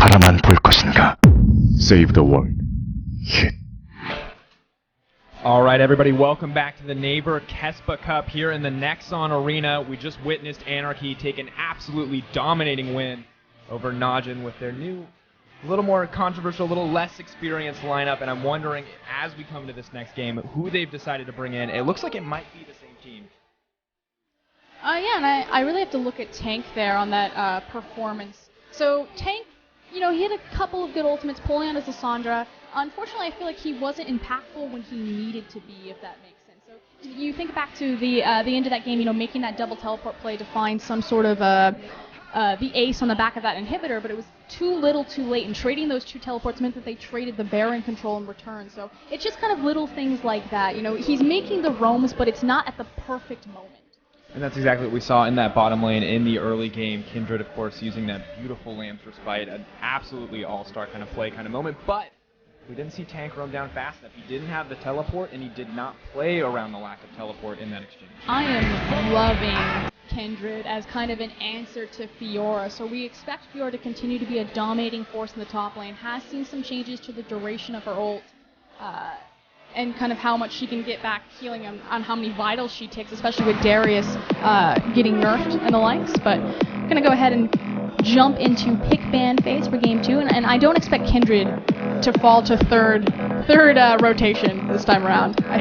바라만 볼 것인가? Save the world. Hit. All right, everybody, welcome back to the Naver KeSPA Cup here in the Nexon Arena. We just witnessed Anarchy take an absolutely dominating win over Najin with their new, a little more controversial, a little less experienced lineup, and I'm wondering, as we come to this next game, who they've decided to bring in. It looks like it might be the same team. Yeah, and I really have to look at Tank there on that performance. So Tank, you know, he had a couple of good ultimates, pulling out his Lissandra. Unfortunately, I feel like he wasn't impactful when he needed to be, if that makes sense. So you think back to the end of that game, you know, making that double teleport play to find some sort of the ace on the back of that inhibitor, but it was too little too late, and trading those two teleports meant that they traded the Baron control in return. So it's just kind of little things like that. You know, he's making the roams, but it's not at the perfect moment. And that's exactly what we saw in that bottom lane in the early game. Kindred, of course, using that beautiful Lamb's Respite, an absolutely all-star kind of play kind of moment, but we didn't see Tank roam down fast enough. He didn't have the teleport, and he did not play around the lack of teleport in that exchange. I am loving Kindred as kind of an answer to Fiora. So we expect Fiora to continue to be a dominating force in the top lane. Has seen some changes to the duration of her ult, and kind of how much she can get back healing on how many vitals she takes, especially with Darius getting nerfed and the likes. But I'm going to go ahead and jump into pick ban phase for game 2, and I don't expect Kindred to fall to third rotation this time around. I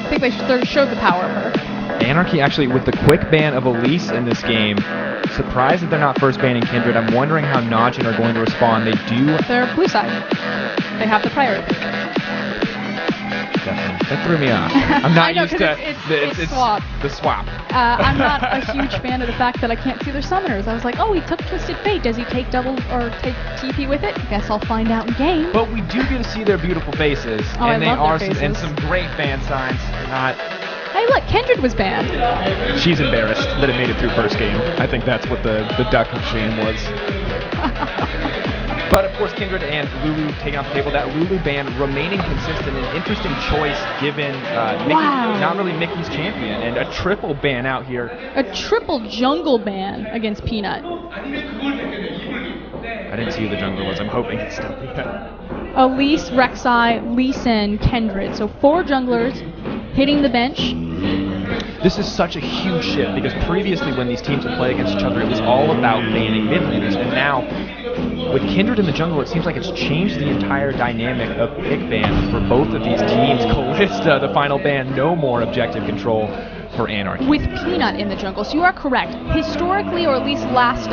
think they showed the power of her. Anarchy actually, with the quick ban of Elise in this game, surprised that they're not first banning Kindred. I'm wondering how Najin are going to respond. They do. They're blue side. They have the priority pick. Definitely. That threw me off. I'm not used to it's swap. The swap. I'm not a huge fan of the fact that I can't see their summoners. I was like, oh, he took Twisted Fate. Does he take double or take TP with it? Guess I'll find out in game. But we do get to see their beautiful faces, and I love their faces. And some great fan signs. Hey, look, Kindred was banned. She's embarrassed that it made it through first game. I think that's what the duck of shame was. But of course, Kindred and Lulu taking off the table. That Lulu ban remaining consistent, an interesting choice given Mickey, not really Mickey's champion, and a triple ban out here. A triple jungle ban against Peanut. I didn't see who the jungler was. I'm hoping it's still Peanut. Elise, Rek'Sai, Lee Sin, Kindred. So 4 junglers hitting the bench. This is such a huge shift because previously when these teams would play against each other, it was all about banning mid laners, and now with Kindred in the jungle, it seems like it's changed the entire dynamic of pick bans for both of these teams. Kalista, the final ban, no more objective control for Anarchy. With Peanut in the jungle, so you are correct. Historically, or at least last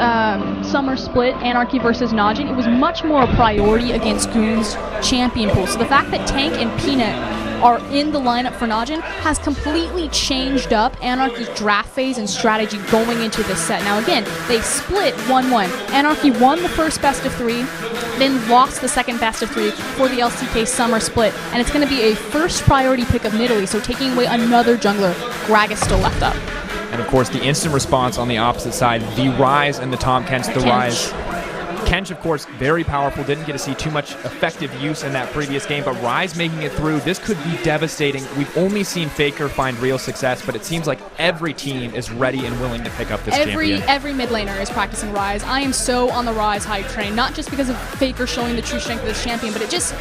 summer split, Anarchy versus Najin, it was much more a priority against Goon's champion pool. So the fact that Tank and Peanut are in the lineup for Najin has completely changed up Anarchy's draft phase and strategy going into this set. Now again, they split 1-1. Anarchy won the first best of 3, then lost the second best of 3 for the LCK summer split, and it's going to be a first priority pick of Nidalee, so taking away another jungler. Grag is still left up. And of course the instant response on the opposite side, the Ryze and the Tahm Kench. The Ryze. Kench, of course, very powerful. Didn't get to see too much effective use in that previous game, but Ryze making it through. This could be devastating. We've only seen Faker find real success, but it seems like every team is ready and willing to pick up this champion. Every mid laner is practicing Ryze. I am so on the Ryze hype train, not just because of Faker showing the true strength of this champion, but it just...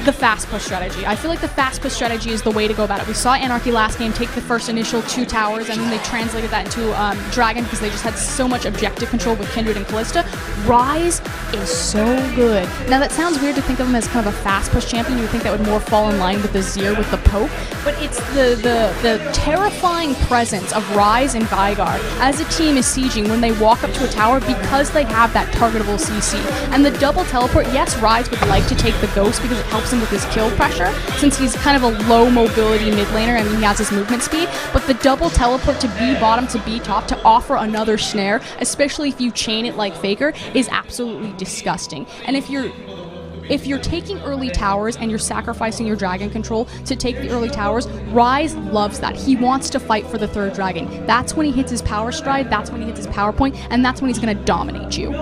the fast push strategy. I feel like the fast push strategy is the way to go about it. We saw Anarchy last game take the first initial 2 towers, and then they translated that into Dragon because they just had so much objective control with Kindred and Kalista. Ryze is so good. Now that sounds weird to think of him as kind of a fast push champion. You would think that would more fall in line with the Zir with the poke, but it's the terrifying presence of Ryze and Veigar as a team is sieging when they walk up to a tower because they have that targetable CC. And the double teleport, yes, Ryze would like to take the ghost because it helps him with his kill pressure, since he's kind of a low mobility mid laner. I mean, he has his movement speed, but the double teleport to B bottom to B top to offer another snare, especially if you chain it like Faker, is absolutely disgusting. And if you're taking early towers and you're sacrificing your dragon control to take the early towers, Ryze loves that. He wants to fight for the 3rd dragon. That's when he hits his power stride, that's when he hits his power point, and that's when he's going to dominate you.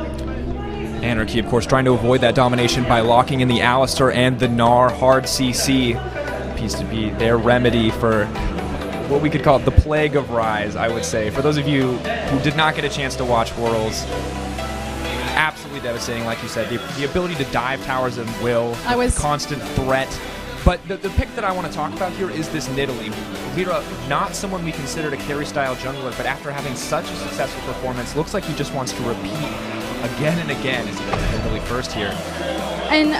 Anarchy, of course, trying to avoid that domination by locking in the Alistar and the Gnar hard CC. Appears to be their remedy for what we could call the plague of Ryze, I would say. For those of you who did not get a chance to watch Worlds, absolutely devastating, like you said. The ability to dive towers at will, constant threat. But the pick that I want to talk about here is this Nidalee. Lyra, not someone we considered a carry-style jungler, but after having such a successful performance, looks like he just wants to repeat again and again as he gets Nidalee first here. And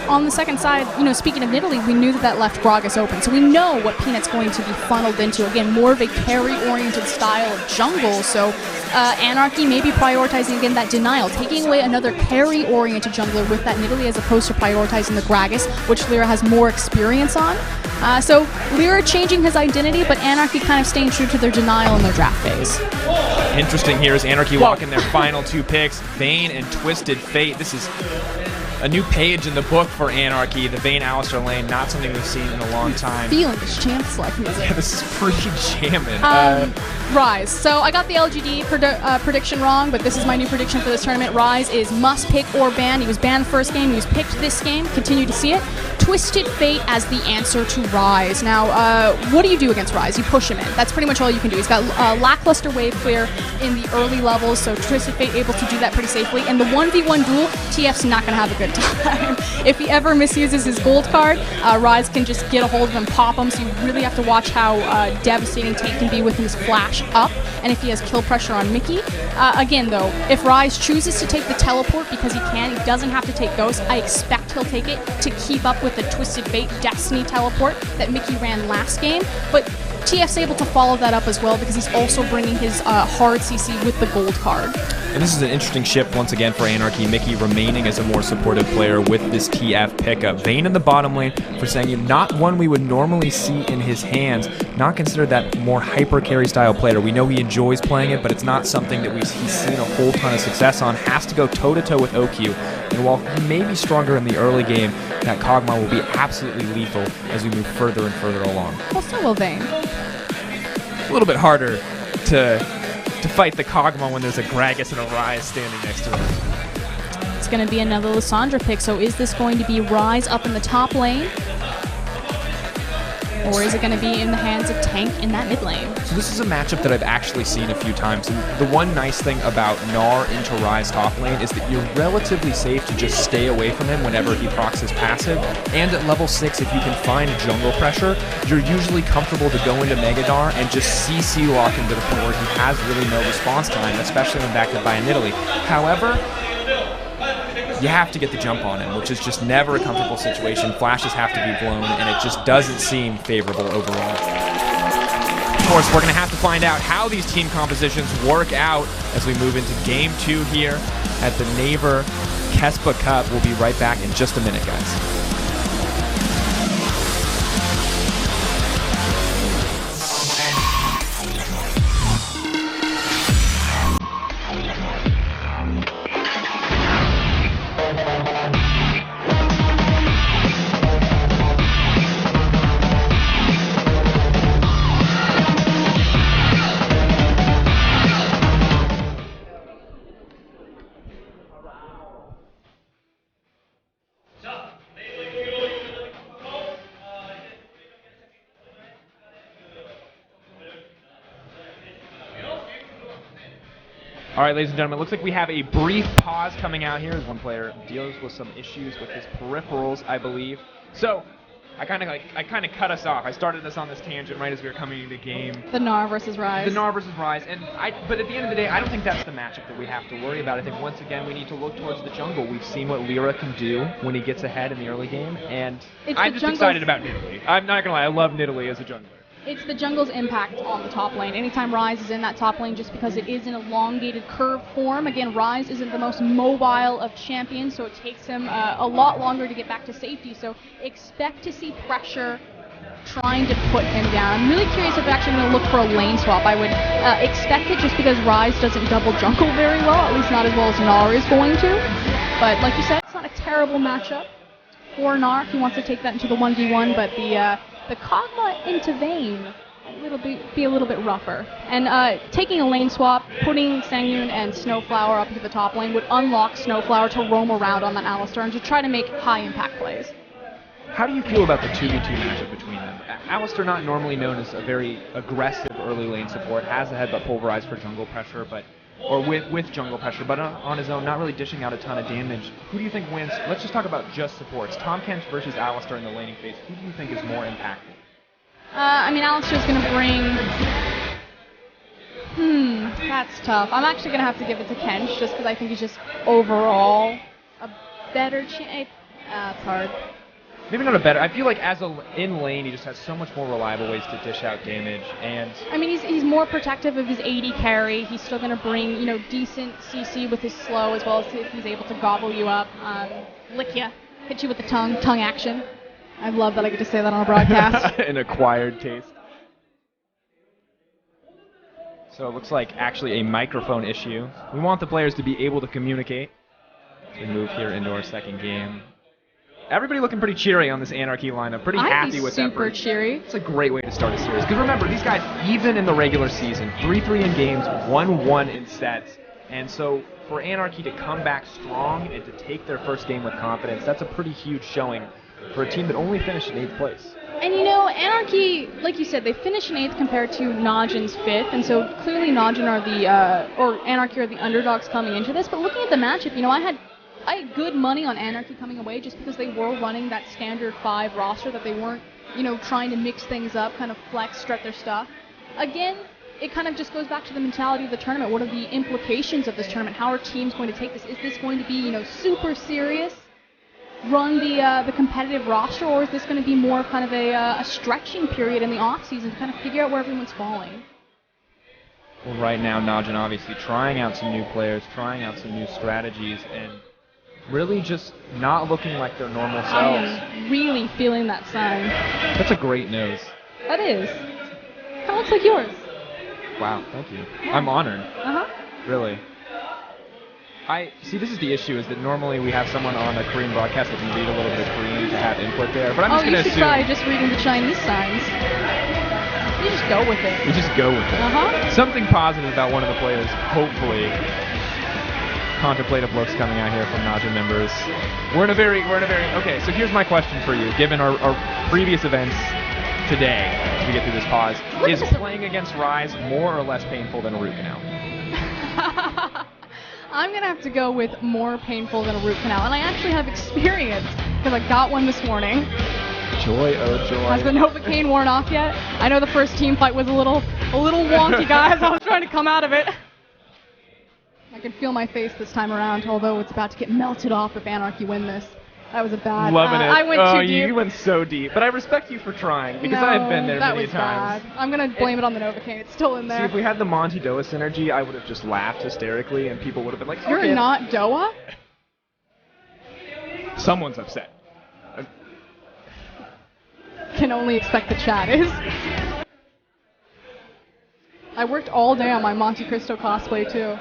on the second side, speaking of Nidalee, we knew that left Gragas open. So we know what Peanut's going to be funneled into. Again, more of a carry-oriented style of jungle. So Anarchy maybe prioritizing, again, that denial, taking away another carry-oriented jungler with that Nidalee as opposed to prioritizing the Gragas, which Lyra has more experience on. So Lyra changing his identity, but Anarchy kind of staying true to their denial in their draft phase. Interesting here is Anarchy walking their final 2 picks, Vayne and Twisted Fate. This is a new page in the book for Anarchy, the Vayne Alistar lane, not something we've seen in a long time. Feeling this chance-like music. Yeah, this is pretty jamming. Ryze. So I got the LGD prediction wrong, but this is my new prediction for this tournament. Ryze is must pick or ban. He was banned the first game. He was picked this game. Continue to see it. Twisted Fate as the answer to Ryze. Now, what do you do against Ryze? You push him in. That's pretty much all you can do. He's got lackluster wave clear in the early levels, so Twisted Fate able to do that pretty safely. And the 1v1 duel, TF's not going to have a good time. If he ever misuses his gold card, Ryze can just get a hold of him, pop him, so you really have to watch how devastating Tank can be with his flash up, and if he has kill pressure on Mickey. Again, though, if Ryze chooses to take the teleport because he can, he doesn't have to take Ghost. I expect he'll take it to keep up with the Twisted Fate Destiny teleport that Mickey ran last game, but TF's able to follow that up as well because he's also bringing his hard CC with the gold card. And this is an interesting shift once again for Anarchy. Mickey remaining as a more supportive player with this TF pickup. Vayne in the bottom lane for Sangyun, not one we would normally see in his hands, not considered that more hyper carry style player. We know he enjoys playing it, but it's not something that he's seen a whole ton of success on. Has to go toe to toe with OQ. And while he may be stronger in the early game, that Kog'Maw will be absolutely lethal as we move further and further along. Well, so will Vayne. A little bit harder to fight the Kog'Maw when there's a Gragas and a Ryze standing next to him. It's going to be another Lissandra pick, so is this going to be Ryze up in the top lane? Or is it going to be in the hands of Tank in that mid lane? So this is a matchup that I've actually seen a few times. And the one nice thing about Gnar into Ryze top lane is that you're relatively safe to just stay away from him whenever he procs his passive. And at level 6, if you can find jungle pressure, you're usually comfortable to go into Mega Gnar and just CC lock him to the point where he has really no response time, especially when backed up by a Nidalee. However, you have to get the jump on him, which is just never a comfortable situation. Flashes have to be blown, and it just doesn't seem favorable overall. Of course, we're going to have to find out how these team compositions work out as we move into Game 2 here at the Naver KeSPA Cup. We'll be right back in just a minute, guys. All right, ladies and gentlemen, it looks like we have a brief pause coming out here as one player deals with some issues with his peripherals, I believe. So, I kind of cut us off. I started us on this tangent right as we were coming into the game. The Gnar versus Ryze. The Gnar versus Ryze, but at the end of the day, I don't think that's the matchup that we have to worry about. I think once again we need to look towards the jungle. We've seen what Lyra can do when he gets ahead in the early game, and I'm just excited about Nidalee. I'm not gonna lie, I love Nidalee as a jungler. It's the jungle's impact on the top lane. Anytime Ryze is in that top lane, just because it is an elongated curve form. Again, Ryze isn't the most mobile of champions, so it takes him a lot longer to get back to safety. So expect to see pressure trying to put him down. I'm really curious if they're actually going to look for a lane swap. I would expect it just because Ryze doesn't double jungle very well, at least not as well as Gnar is going to. But like you said, it's not a terrible matchup for Gnar if he wants to take that into the 1v1, but the Kog'Maw into Vayne be a little bit rougher. And taking a lane swap, putting Sangyun and Snowflower up into the top lane would unlock Snowflower to roam around on that Alistar and to try to make high impact plays. How do you feel about the 2v2 matchup between them? Alistar, not normally known as a very aggressive early lane support, has a headbutt pulverize for jungle pressure, but or with jungle pressure, but on his own, not really dishing out a ton of damage. Who do you think wins? Let's just talk about just supports. Tahm Kench versus Alistar in the laning phase. Who do you think is more impactful? I mean, Alistar's going to bring... that's tough. I'm actually going to have to give it to Kench just because I think he's just overall a better chance. It's hard. Maybe not a better. I feel like in lane, he just has so much more reliable ways to dish out damage. And I mean, he's more protective of his AD carry. He's still going to bring, decent CC with his slow, as well as if he's able to gobble you up, lick you, hit you with the tongue action. I love that I get to say that on a broadcast. An acquired taste. So it looks like actually a microphone issue. We want the players to be able to communicate. We move here into our second game. Everybody looking pretty cheery on this Anarchy lineup. Pretty happy with that. Super cheery. It's a great way to start a series. Because remember, these guys, even in the regular season, 3-3 in games, 1-1 in sets. And so for Anarchy to come back strong and to take their first game with confidence, that's a pretty huge showing for a team that only finished in 8th place. And Anarchy, like you said, they finished in 8th compared to Najin's 5th, and so clearly Najin or Anarchy are the underdogs coming into this. But looking at the matchup, I had good money on Anarchy coming away just because they were running that standard 5 roster, that they weren't, trying to mix things up, kind of flex, strut their stuff. Again, it kind of just goes back to the mentality of the tournament. What are the implications of this tournament? How are teams going to take this? Is this going to be, super serious, run the competitive roster, or is this going to be more kind of a stretching period in the off-season to kind of figure out where everyone's falling? Well, right now, Najin obviously trying out some new players, trying out some new strategies, and really just not looking like their normal selves. I am really feeling that sign. That's a great nose. That is. Kind of looks like yours. Wow, thank you. Yeah. I'm honored. Really. See, this is the issue, is that normally we have someone on a Korean broadcast that can read a little bit of Korean to have input there, but I'm just going to assume... you should try just reading the Chinese signs. You just go with it. You just go with it. Something positive about one of the players, hopefully. Contemplative looks coming out here from Najin members. We're in a very, okay, so here's my question for you, given our previous events today, as we get through this pause. Is playing against Rise more or less painful than a root canal? I'm going to have to go with more painful than a root canal, and I actually have experience, because I got one this morning. Joy, oh joy. Has the Novocaine worn off yet? I know the first team fight was a little wonky, guys. I was trying to come out of it. I can feel my face this time around, although it's about to get melted off if Anarchy win this. That was a bad... Loving it. I went too deep. You went so deep. But I respect you for trying, because I have been there many times. Bad. I'm going to blame it on the Novocaine. It's still in there. See, if we had the Monty Doa synergy, I would have just laughed hysterically, and people would have been like, You're not Doa? Someone's upset. Can only expect the chat is. I worked all day on my Monte Cristo cosplay, too.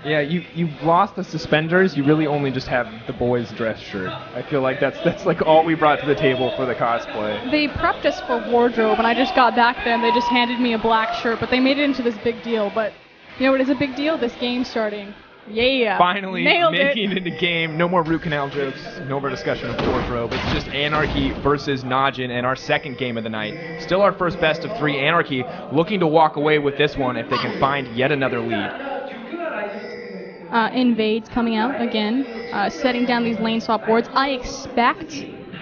Yeah, you've lost the suspenders. You really only just have the boys' dress shirt. I feel like that's like all we brought to the table for the cosplay. They prepped us for wardrobe, and I just got back then. They just handed me a black shirt, but they made it into this big deal. But you know what is a big deal? This game starting. Yeah. Finally Nailed making it into game. No more root canal jokes. No more discussion of wardrobe. It's just Anarchy versus Najin in our second game of the night. Still our first best of 3. Anarchy looking to walk away with this one if they can find yet another lead. Invades coming out again, setting down these lane swap wards. I expect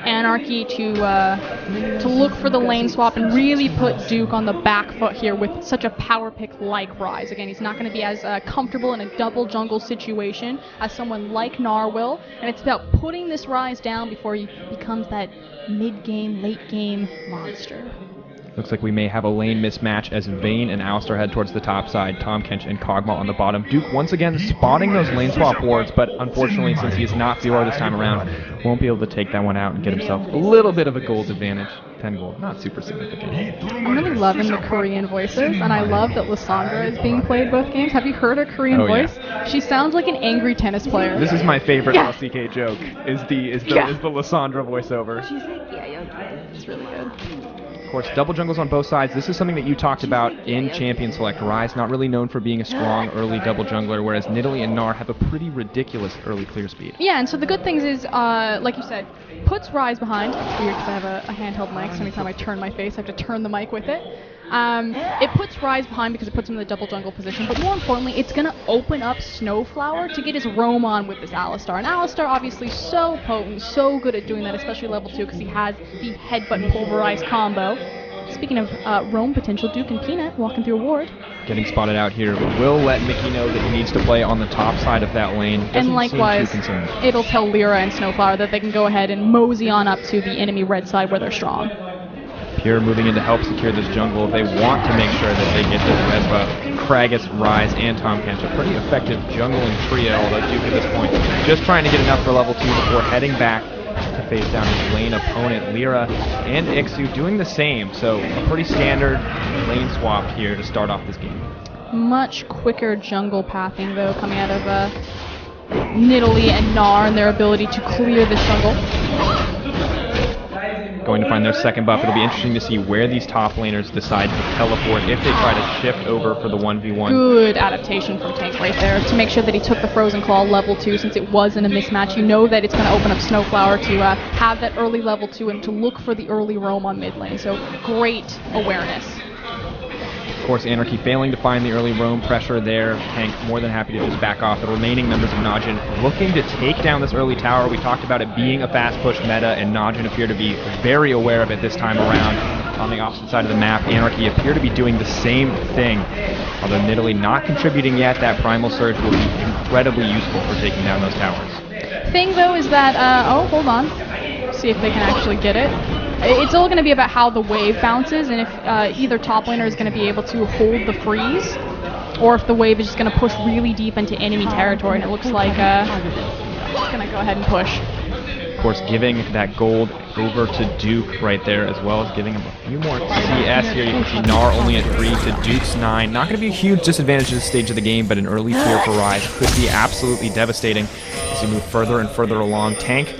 Anarchy to look for the lane swap and really put Duke on the back foot here with such a power pick like Rise. Again, he's not going to be as comfortable in a double jungle situation as someone like Nar will, and it's about putting this Rise down before he becomes that mid-game, late-game monster. Looks like we may have a lane mismatch as Vayne and Alistar head towards the top side. Tahm Kench and Kog'Maw on the bottom. Duke once again spotting those lane swap wards, but unfortunately, since he is not Fiora this time around, won't be able to take that one out and get himself a little bit of a gold advantage. 10 gold, not super significant. I'm really loving the Korean voices, and I love that Lissandra is being played both games. Have you heard her Korean voice? Yeah. She sounds like an angry tennis player. This is my favorite LCK joke, is the Lissandra voiceover. She's like, it's really good. Of course, double jungles on both sides. This is something that you talked about in Champion Select. Rise not really known for being a strong early double jungler, whereas Nidalee and Gnar have a pretty ridiculous early clear speed. Yeah, and so the good things is, like you said, puts Rise behind. It's weird because I have a handheld mic, so anytime I turn my face, I have to turn the mic with it. It puts Ryze behind because it puts him in the double jungle position, but more importantly, it's going to open up Snowflower to get his roam on with this Alistar. And Alistar, obviously, so potent, so good at doing that, especially level 2, because he has the headbutt pulverize combo. Speaking of roam potential, Duke and Peanut walking through a ward. Getting spotted out here will let Mickey know that he needs to play on the top side of that lane. And likewise, it'll tell Lyra and Snowflower that they can go ahead and mosey on up to the enemy red side where they're strong. Pure moving in to help secure this jungle. They want to make sure that they get this res buff. Kragus, Ryze, and Tom Kench. A pretty effective jungling trio, although Duke at this point just trying to get enough for level 2 before heading back to face down his lane opponent. Lyra and Ixu doing the same, so a pretty standard lane swap here to start off this game. Much quicker jungle pathing, though, coming out of Nidalee and Gnar and their ability to clear this jungle. Going to find their second buff. It'll be interesting to see where these top laners decide to teleport if they try to shift over for the 1v1. Good adaptation from Tank right there to make sure that he took the Frozen Claw level 2 since it was in a mismatch. You know that it's going to open up Snowflower to have that early level 2 and to look for the early roam on mid lane. So great awareness. Of course, Anarchy failing to find the early roam pressure there. Tank more than happy to just back off. The remaining members of Najin looking to take down this early tower. We talked about it being a fast push meta, and Najin appear to be very aware of it this time around. On the opposite side of the map, Anarchy appear to be doing the same thing. Although Nidalee not contributing yet, that Primal Surge will be incredibly useful for taking down those towers. Thing, though, is that, oh, hold on. See if they can actually get it. It's all going to be about how the wave bounces, and if either top laner is going to be able to hold the freeze, or if the wave is just going to push really deep into enemy territory, and it looks like it's going to go ahead and push. Of course, giving that gold over to Duke right there, as well as giving him a few more CS here. You can see Gnar only at 3 to Duke's 9. Not going to be a huge disadvantage at this stage of the game, but an early tier for Ryze could be absolutely devastating as you move further and further along. Tank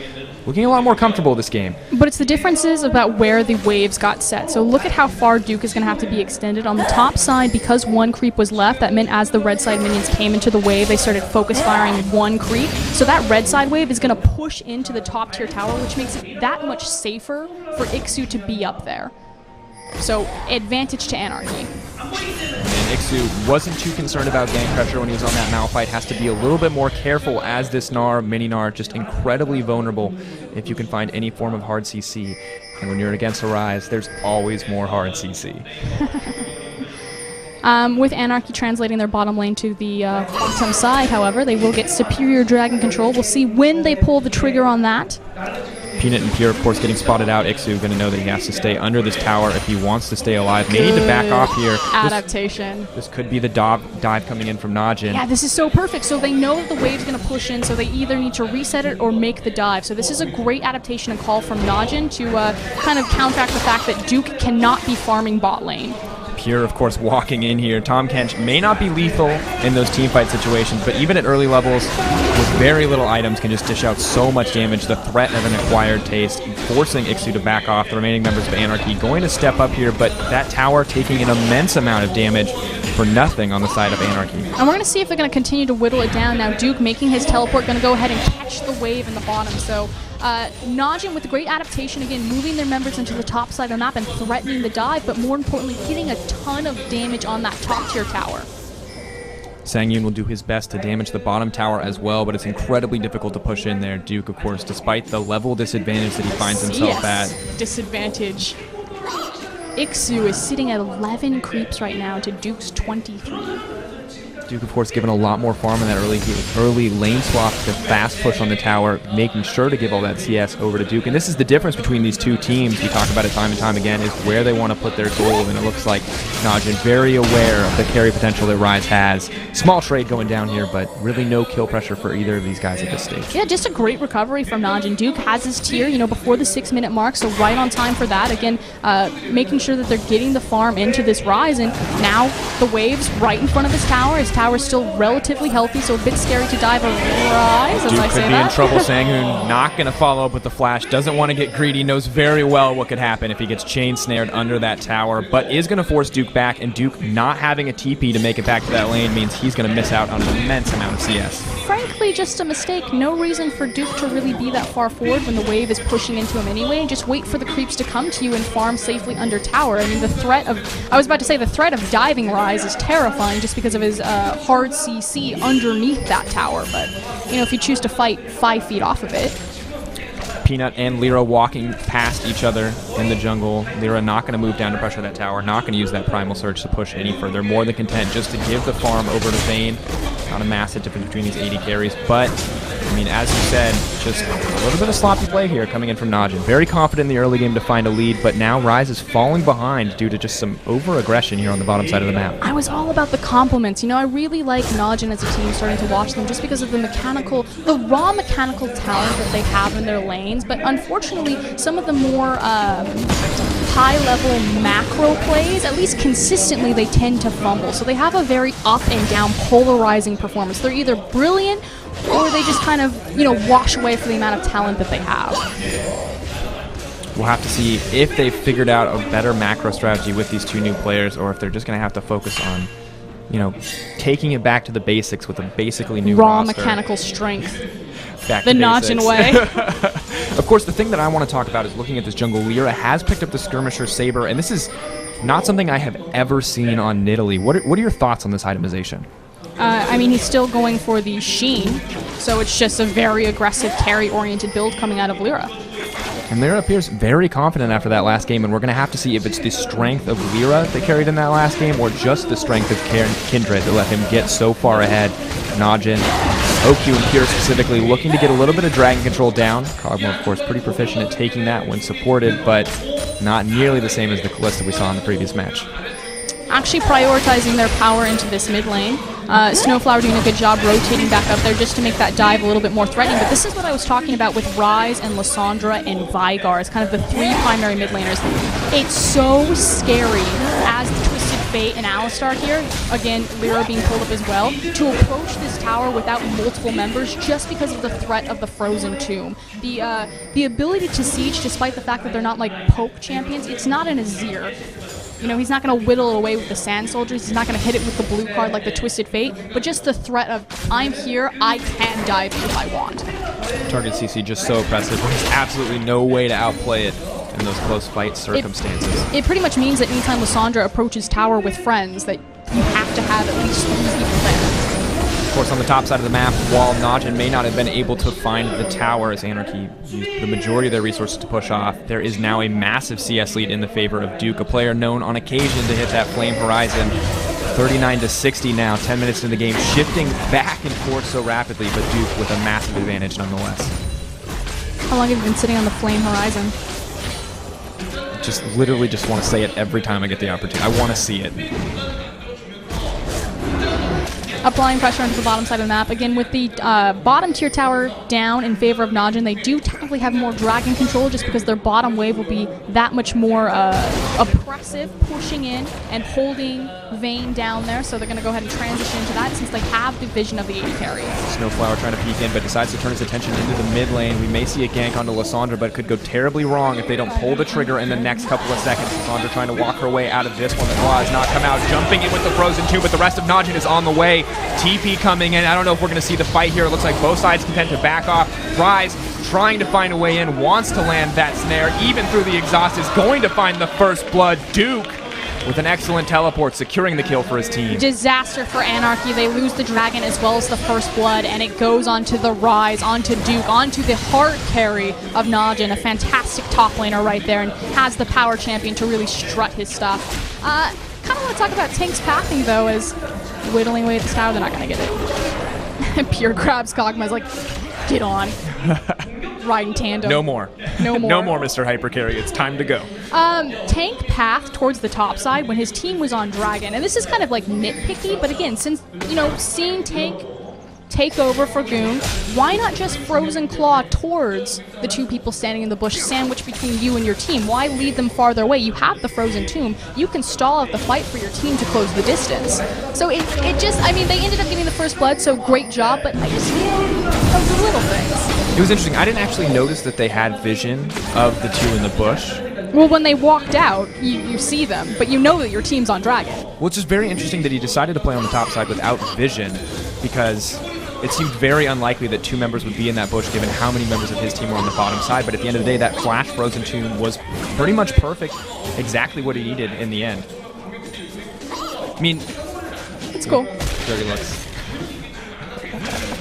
looking a lot more comfortable this game. But it's the differences about where the waves got set. So look at how far Duke is going to have to be extended. On the top side, because one creep was left, that meant as the red side minions came into the wave, they started focus firing one creep. So that red side wave is going to push into the top tier tower, which makes it that much safer for Ixu to be up there. So advantage to Anarchy. And Ixu wasn't too concerned about gank pressure when he was on that Malphite. Has to be a little bit more careful as this Gnar, mini Gnar, just incredibly vulnerable if you can find any form of hard CC. And when you're against a Ryze, there's always more hard CC. With Anarchy translating their bottom lane to the bottom side, however, they will get superior dragon control. We'll see when they pull the trigger on that. Peanut and Pure, of course, getting spotted out. Ixu going to know that he has to stay under this tower if he wants to stay alive. May need to back off here. Adaptation. This could be the dive coming in from Najin. Yeah, this is so perfect. So they know that the wave's going to push in, so they either need to reset it or make the dive. So this is a great adaptation and call from Najin to kind of counteract the fact that Duke cannot be farming bot lane. Pure, of course, walking in here. Tom Kench may not be lethal in those teamfight situations, but even at early levels, with very little items, can just dish out so much damage. The threat of an acquired taste, forcing Ixu to back off. The remaining members of Anarchy going to step up here, but that tower taking an immense amount of damage for nothing on the side of Anarchy. And we're going to see if they're going to continue to whittle it down. Now Duke making his teleport, going to go ahead and catch the wave in the bottom. So Najin with great adaptation, again, moving their members into the top side of the map and threatening the dive, but more importantly, getting a ton of damage on that top tier tower. Sangyun will do his best to damage the bottom tower as well, but it's incredibly difficult to push in there. Duke, of course, despite the level disadvantage that he finds himself at. Disadvantage. Ixu is sitting at 11 creeps right now to Duke's 23. Duke, of course, given a lot more farm in that early lane swap to fast push on the tower, making sure to give all that CS over to Duke. And this is the difference between these two teams. We talk about it time and time again, is where they want to put their gold. And it looks like Najin very aware of the carry potential that Ryze has. Small trade going down here, but really no kill pressure for either of these guys at this stage. Yeah, just a great recovery from Najin. Duke has his tier, you know, before the 6-minute mark, so right on time for that. Again, making sure that they're getting the farm into this Ryze, and now the wave's right in front of his tower. His tower's still relatively healthy, so a bit scary to dive a Ryze, as Duke I say could be in trouble. Sangyun not going to follow up with the flash. Doesn't want to get greedy. Knows very well what could happen if he gets chain snared under that tower, but is going to force Duke back, and Duke not having a TP to make it back to that lane means he's going to miss out on an immense amount of CS. frankly just a mistake. No reason for Duke to really be that far forward when the wave is pushing into him anyway. Just wait for the creeps to come to you and farm safely under tower. I mean, the threat of diving Rise is terrifying just because of his hard CC underneath that tower. But, you know, if you choose to fight 5 feet off of it. Peanut and Lyra walking past each other in the jungle. Lyra not going to move down to pressure that tower, not going to use that Primal Surge to push any further. More than content just to give the farm over to Vayne. Not a massive difference between these 80 carries, but, I mean, as you said, just a little bit of sloppy play here coming in from Najin. Very confident in the early game to find a lead, but now Rise is falling behind due to just some over-aggression here on the bottom side of the map. I was all about the compliments. You know, I really like Najin as a team, starting to watch them just because of the raw mechanical talent that they have in their lanes, but unfortunately, some of the more high-level macro plays, at least consistently, they tend to fumble. So they have a very up and down polarizing performance. They're either brilliant or they just kind of, you know, wash away for the amount of talent that they have. We'll have to see if they've figured out a better macro strategy with these two new players, or if they're just going to have to focus on, you know, taking it back to the basics with a basically new raw roster. Mechanical strength. Back the to Najin way. Of course, the thing that I want to talk about is looking at this jungle. Lyra has picked up the Skirmisher Saber, and this is not something I have ever seen on Nidalee. What are your thoughts on this itemization? I mean, he's still going for the Sheen, so it's just a very aggressive carry-oriented build coming out of Lyra. And Lyra appears very confident after that last game, and we're going to have to see if it's the strength of Lyra that carried in that last game, or just the strength of Kindred that let him get so far ahead. Najin, OQ and Pure specifically looking to get a little bit of dragon control down. Kog'Maw, of course, pretty proficient at taking that when supported, but not nearly the same as the Kalista we saw in the previous match. Actually prioritizing their power into this mid lane. Snowflower doing a good job rotating back up there just to make that dive a little bit more threatening. But this is what I was talking about with Rise and Lissandra and Veigar as kind of the 3 primary mid laners. It's so scary as the Twisted Fate and Alistar here, again, Lyra being pulled up as well, to approach this tower without multiple members just because of the threat of the Frozen Tomb. The ability to siege, despite the fact that they're not like poke champions, it's not an Azir. You know, he's not going to whittle it away with the Sand Soldiers. He's not going to hit it with the blue card like the Twisted Fate. But just the threat of, I'm here, I can dive you if I want. Target CC just so oppressive. There's absolutely no way to outplay it in those close fight circumstances. It pretty much means that anytime Lissandra approaches tower with friends, that you have to have at least 3 people there. Of course, on the top side of the map, while Najin may not have been able to find the tower as Anarchy used the majority of their resources to push off, there is now a massive CS lead in the favor of Duke, a player known on occasion to hit that flame horizon. 39-60 now, 10 minutes into the game, shifting back and forth so rapidly, but Duke with a massive advantage nonetheless. How long have you been sitting on the flame horizon? Just literally just want to say it every time I get the opportunity. I want to see it. Applying pressure onto the bottom side of the map. Again, with the bottom tier tower down in favor of Najin, they do technically have more dragon control just because their bottom wave will be that much more oppressive, pushing in and holding Vayne down there. So they're going to go ahead and transition into that since they have the vision of the AD carry. Snowflower trying to peek in, but decides to turn his attention into the mid lane. We may see a gank onto Lissandra, but it could go terribly wrong if they don't pull the trigger in the next couple of seconds. Lissandra trying to walk her way out of this one. The claw has not come out, jumping in with the Frozen 2, but the rest of Najin is on the way. TP coming in. I don't know if we're going to see the fight here. It looks like both sides content to back off. Rise trying to find a way in, wants to land that snare, even through the exhaust, is going to find the first blood. Duke with an excellent teleport, securing the kill for his team. Disaster for Anarchy. They lose the dragon as well as the first blood, and it goes onto the Rise, onto Duke, onto the hard carry of Najin, a fantastic top laner right there, and has the power champion to really strut his stuff. Kind of want to talk about Tank's pathing, though, as whittling away at the tower. They're not going to get it. Pure grabs Kog'Maw's like, get on. Riding tandem. No more. No more. No more, Mr. Hypercarry. It's time to go. Tank path towards the top side when his team was on Dragon. And this is kind of like nitpicky, but again, since, you know, seeing Tank take over for Goon, why not just Frozen Claw towards the 2 people standing in the bush, sandwich between you and your team? Why lead them farther away? You have the Frozen Tomb. You can stall out the fight for your team to close the distance. So it just, I mean, they ended up getting the first blood, so great job, but I just, those little things. It was interesting. I didn't actually notice that they had vision of the 2 in the bush. Well, when they walked out, you see them, but you know that your team's on Dragon. Well, it's just very interesting that he decided to play on the top side without vision, because it seemed very unlikely that 2 members would be in that bush given how many members of his team were on the bottom side. But at the end of the day, that flash Frozen Tomb was pretty much perfect, exactly what he needed in the end. I mean, it's cool. Dirty looks.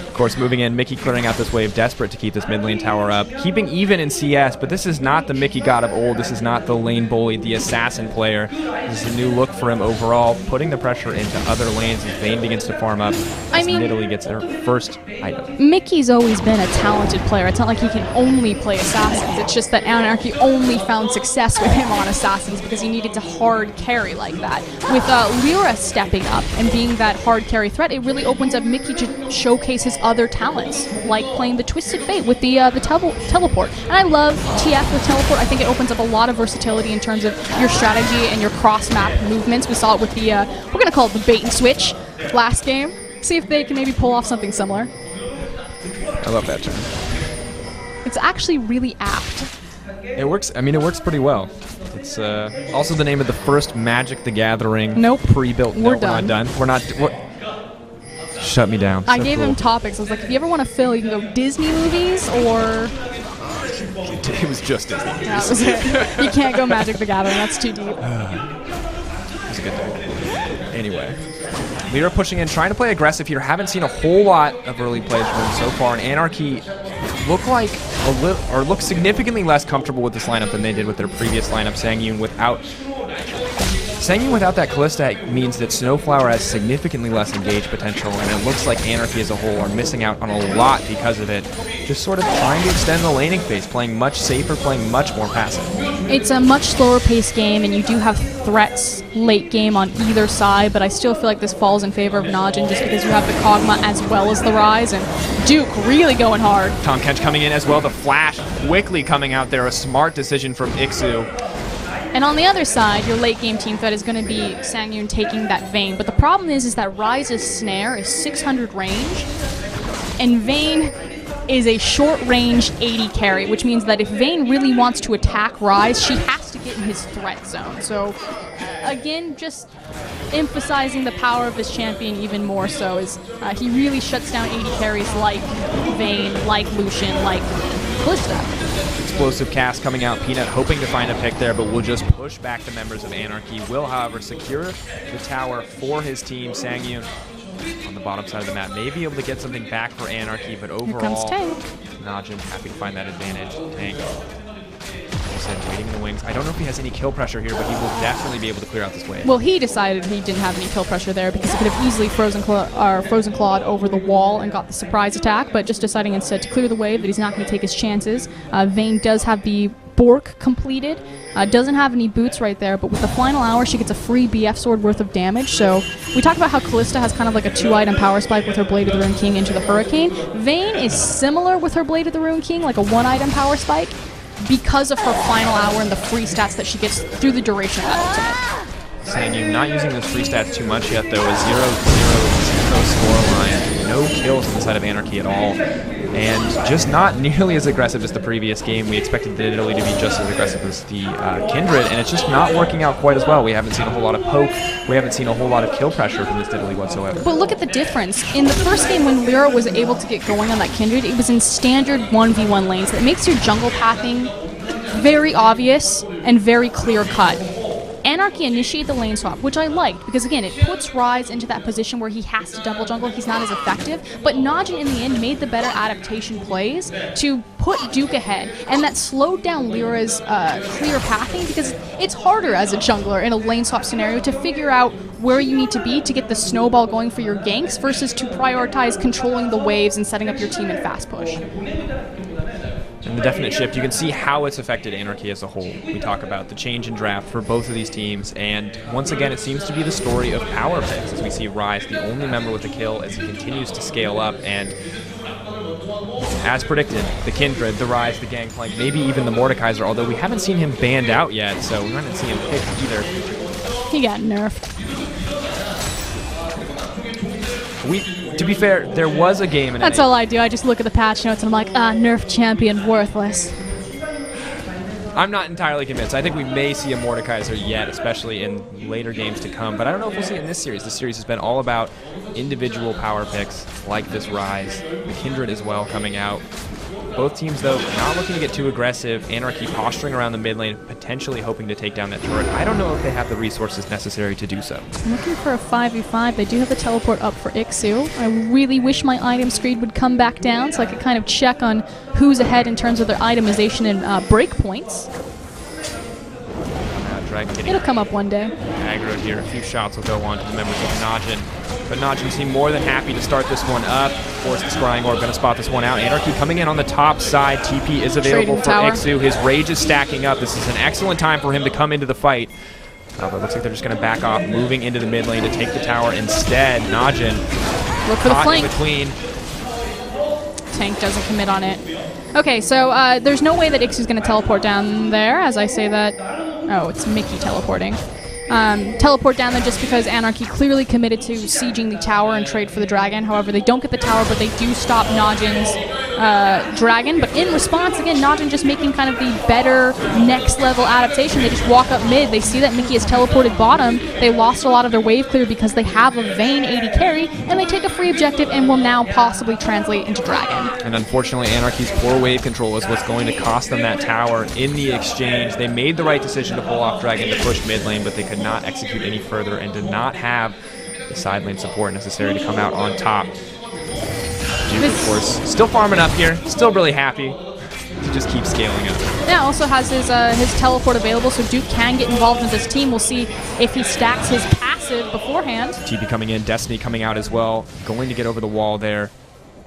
Of course, moving in, Mickey clearing out this wave, desperate to keep this mid lane tower up. Keeping even in CS, but this is not the Mickey god of old. This is not the lane bully, the assassin player. This is a new look for him overall, putting the pressure into other lanes as Vayne begins to farm up. I mean, Nidalee gets their first item. Mickey's always been a talented player. It's not like he can only play assassins. It's just that Anarchy only found success with him on assassins because he needed to hard carry like that. With Lyra stepping up and being that hard carry threat, it really opens up Mickey to showcase his other talents, like playing the Twisted Fate with the teleport. And I love TF with teleport. I think it opens up a lot of versatility in terms of your strategy and your cross-map movements. We saw it with the, we're going to call it the bait and switch last game. See if they can maybe pull off something similar. I love that term. It's actually really apt. It works. I mean, it works pretty well. It's also the name of the first Magic the Gathering pre-built. We're done. Not done. We're not. Shut me down. I gave him topics. I was like, if you ever want to fill, you can go Disney movies or... It was just Disney movies. That was it. You can't go Magic the Gathering. That's too deep. It was a good day. Anyway. Lyra pushing in, trying to play aggressive here. Haven't seen a whole lot of early plays from him so far, and Anarchy look significantly less comfortable with this lineup than they did with their previous lineup. Sangyun without that Callista means that Snowflower has significantly less engage potential, and it looks like Anarchy as a whole are missing out on a lot because of it. Just sort of trying to extend the laning phase, playing much safer, playing much more passive. It's a much slower paced game, and you do have threats late game on either side, but I still feel like this falls in favor of Najin just because you have the Kog'Maw as well as the Rise, and Duke really going hard. Tahm Kench coming in as well, the flash quickly coming out there, a smart decision from Ixu. And on the other side, your late game team threat is going to be Sangyun taking that Vayne. But the problem is that Rise's snare is 600 range, and Vayne is a short-range 80 carry, which means that if Vayne really wants to attack Rise, she has to get in his threat zone. So, again, just emphasizing the power of this champion even more so is he really shuts down 80 carries like Vayne, like Lucian, like Callista. Explosive cast coming out. Peanut hoping to find a pick there, but will just push back the members of Anarchy. Will, however, secure the tower for his team. Sangyun on the bottom side of the map may be able to get something back for Anarchy, but overall, Najin happy to find that advantage. Tank, like I said, waiting in the wings. I don't know if he has any kill pressure here, but he will definitely be able to clear out this wave. Well, he decided he didn't have any kill pressure there because he could have easily frozen clawed over the wall and got the surprise attack, but just deciding instead to clear the wave that he's not going to take his chances. Vayne does have the Bork completed, doesn't have any boots right there, but with the final hour she gets a free BF sword worth of damage. So we talked about how Callista has kind of like a 2-item power spike with her Blade of the Rune King into the Hurricane. Vayne is similar with her Blade of the Rune King, like a 1-item power spike, because of her final hour and the free stats that she gets through the duration of that ultimate. Sangyun not using those free stats too much yet, though. A 0-0-0 scoreline. No kills on the side of Anarchy at all. And just not nearly as aggressive as the previous game. We expected Nidalee to be just as aggressive as the Kindred, and it's just not working out quite as well. We haven't seen a whole lot of poke. We haven't seen a whole lot of kill pressure from this Nidalee whatsoever. But look at the difference. In the first game when Lyra was able to get going on that Kindred, it was in standard 1v1 lanes. That makes your jungle pathing very obvious and very clear-cut. Anarchy initiated the lane swap, which I liked, because again, it puts Rise into that position where he has to double jungle, he's not as effective, but Najin in the end made the better adaptation plays to put Duke ahead, and that slowed down Lyra's clear pathing, because it's harder as a jungler in a lane swap scenario to figure out where you need to be to get the snowball going for your ganks versus to prioritize controlling the waves and setting up your team in fast push. And the definite shift, you can see how it's affected Anarchy as a whole. We talk about the change in draft for both of these teams, and once again, it seems to be the story of power picks as we see Rise, the only member with a kill, as he continues to scale up, and as predicted, the Kindred, the Rise, the Gangplank, maybe even the Mordekaiser, although we haven't seen him banned out yet, so we might not see him picked either. He got nerfed. To be fair, there was a game in That's all I do. I just look at the patch notes and I'm like, nerf champion, worthless. I'm not entirely convinced. I think we may see a Mordekaiser yet, especially in later games to come, but I don't know if we'll see it in this series. This series has been all about individual power picks like this Ryze. The Kindred as well coming out. Both teams, though, not looking to get too aggressive. Anarchy posturing around the mid lane, potentially hoping to take down that turret. I don't know if they have the resources necessary to do so. I'm looking for a 5v5. They do have the teleport up for Ixu. I really wish my item screen would come back down so I could kind of check on who's ahead in terms of their itemization and breakpoints. It'll come up one day. Aggro here. A few shots will go on to the members of Najin. But Najin seem more than happy to start this one up. Force the Scrying Orb, gonna spot this one out. Anarchy coming in on the top side. TP is available for Ixu. His rage is stacking up. This is an excellent time for him to come into the fight. But it looks like they're just gonna back off, moving into the mid lane to take the tower instead. Najin look for the flank. In between. Tank doesn't commit on it. Okay, so there's no way that Ixu's gonna teleport down there, as I say that. Oh, it's Mickey teleporting. Teleport down there just because Anarchy clearly committed to sieging the tower and trade for the dragon. However, they don't get the tower, but they do stop Najin's dragon. But in response, again, Najin just making kind of the better next level adaptation. They just walk up mid. They see that Mickey has teleported bottom. They lost a lot of their wave clear because they have a Vayne 80 carry, and they take a free objective and will now possibly translate into dragon. And unfortunately, Anarchy's poor wave control is what's going to cost them that tower in the exchange. They made the right decision to pull off dragon to push mid lane, but they could not execute any further and did not have the side lane support necessary to come out on top. Duke, of course, still farming up here, still really happy to just keep scaling up. Yeah, also has his teleport available, so Duke can get involved in this team. We'll see if he stacks his passive beforehand. TP coming in, Destiny coming out as well, going to get over the wall there.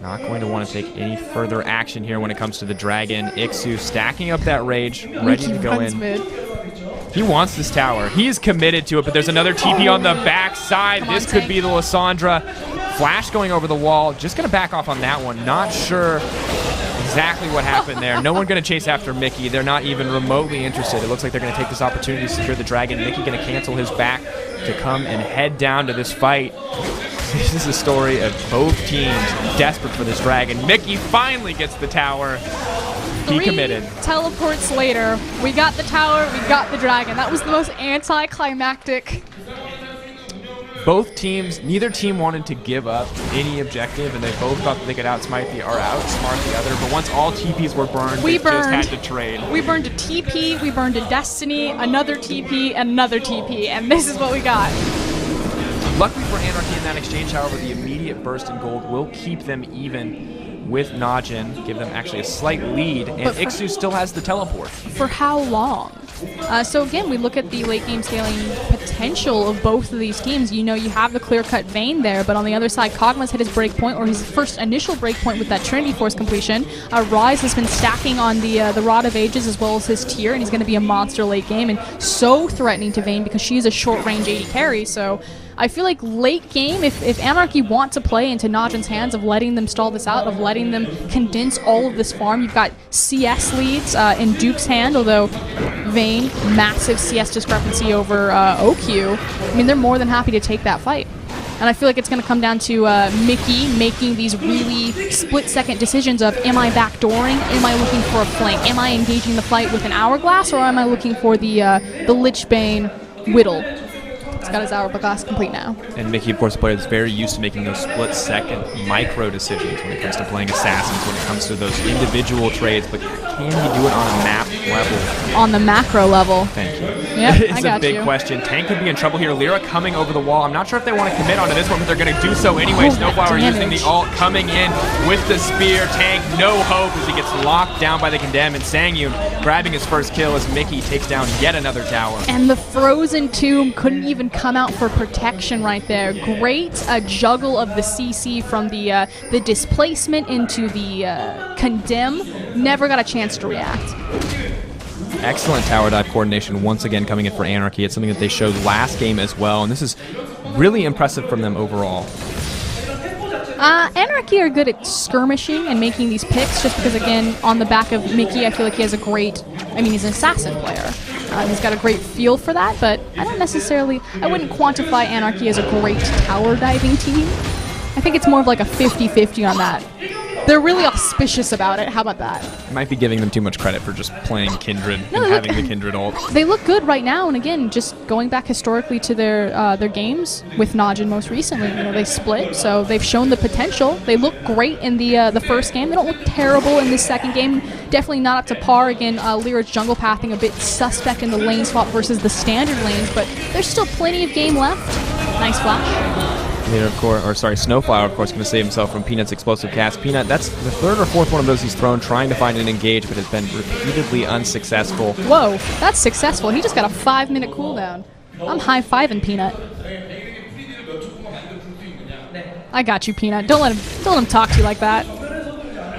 Not going to want to take any further action here when it comes to the dragon. Ixu stacking up that rage, ready to go in. Mid. He wants this tower. He is committed to it, but there's another TP on the back side. This could be the Lysandra. Flash going over the wall. Just going to back off on that one. Not sure exactly what happened there. No one going to chase after Mickey. They're not even remotely interested. It looks like they're going to take this opportunity to secure the dragon. Mickey going to cancel his back to come and head down to this fight. This is a story of both teams desperate for this dragon. Mickey finally gets the tower. He committed. 3 teleports later, we got the tower, we got the dragon. That was the most anticlimactic. Both teams, neither team wanted to give up any objective, and they both thought that they could outsmart the other. But once all TPs were burned, they just had to trade. We burned a TP, we burned a Destiny, another TP, and another TP, and this is what we got. Luckily for Anarchy in that exchange, however, the immediate burst in gold will keep them even with Najin, give them actually a slight lead, and Ixu still has the teleport. For how long? So again, we look at the late game scaling potential of both of these teams. You know, you have the clear-cut Vayne there, but on the other side, Kog'Maw's hit his breakpoint, or his first initial breakpoint with that Trinity Force completion. Ryze has been stacking on the Rod of Ages as well as his tier, and he's going to be a monster late game, and so threatening to Vayne because she is a short-range 80 carry, so I feel like late game, if Anarchy want to play into Najin's hands of letting them stall this out, of letting them condense all of this farm, you've got CS leads in Duke's hand, although Vayne, massive CS discrepancy over OQ. I mean, they're more than happy to take that fight. And I feel like it's going to come down to Mickey making these really split-second decisions of, am I backdooring? Am I looking for a flank? Am I engaging the fight with an Hourglass? Or am I looking for the Lichbane Whittle? He's got his Hourglass complete now. And Mickey, of course, a player that's very used to making those split-second micro decisions when it comes to playing Assassins, when it comes to those individual trades, but can he do it on a map level? On the macro level. Thank you. Yep, it's a big question. Tank could be in trouble here. Lyra coming over the wall. I'm not sure if they want to commit onto this one, but they're going to do so anyway. Snowflower using the ult, coming in with the spear. Tank, no hope as he gets locked down by the Condemn, and Sangyun grabbing his first kill as Mickey takes down yet another tower. And the Frozen Tomb couldn't even come out for protection right there. Great juggle of the CC from the displacement into the Condemn. Never got a chance to react. Excellent tower dive coordination once again coming in for Anarchy. It's something that they showed last game as well, and this is really impressive from them overall. Anarchy are good at skirmishing and making these picks just because, again, on the back of Mickey, I feel like he has a great, he's an assassin player. He's got a great feel for that, but I wouldn't quantify Anarchy as a great tower diving team. I think it's more of like a 50-50 on that. They're really auspicious about it. How about that? Might be giving them too much credit for just playing Kindred and having the Kindred ult. They look good right now, and again, just going back historically to their games with Najin most recently, they split, so they've shown the potential. They look great in the first game. They don't look terrible in this second game. Definitely not up to par. Again, Lyra's jungle pathing a bit suspect in the lane swap versus the standard lanes, but there's still plenty of game left. Nice flash. Leader, of course, or sorry, Snowflower, of course, going to save himself from Peanut's explosive cast. Peanut, that's the third or fourth one of those he's thrown, trying to find an engage, but has been repeatedly unsuccessful. Whoa, that's successful. He just got a 5-minute cooldown. I'm high-fiving Peanut. I got you, Peanut. Don't let him talk to you like that.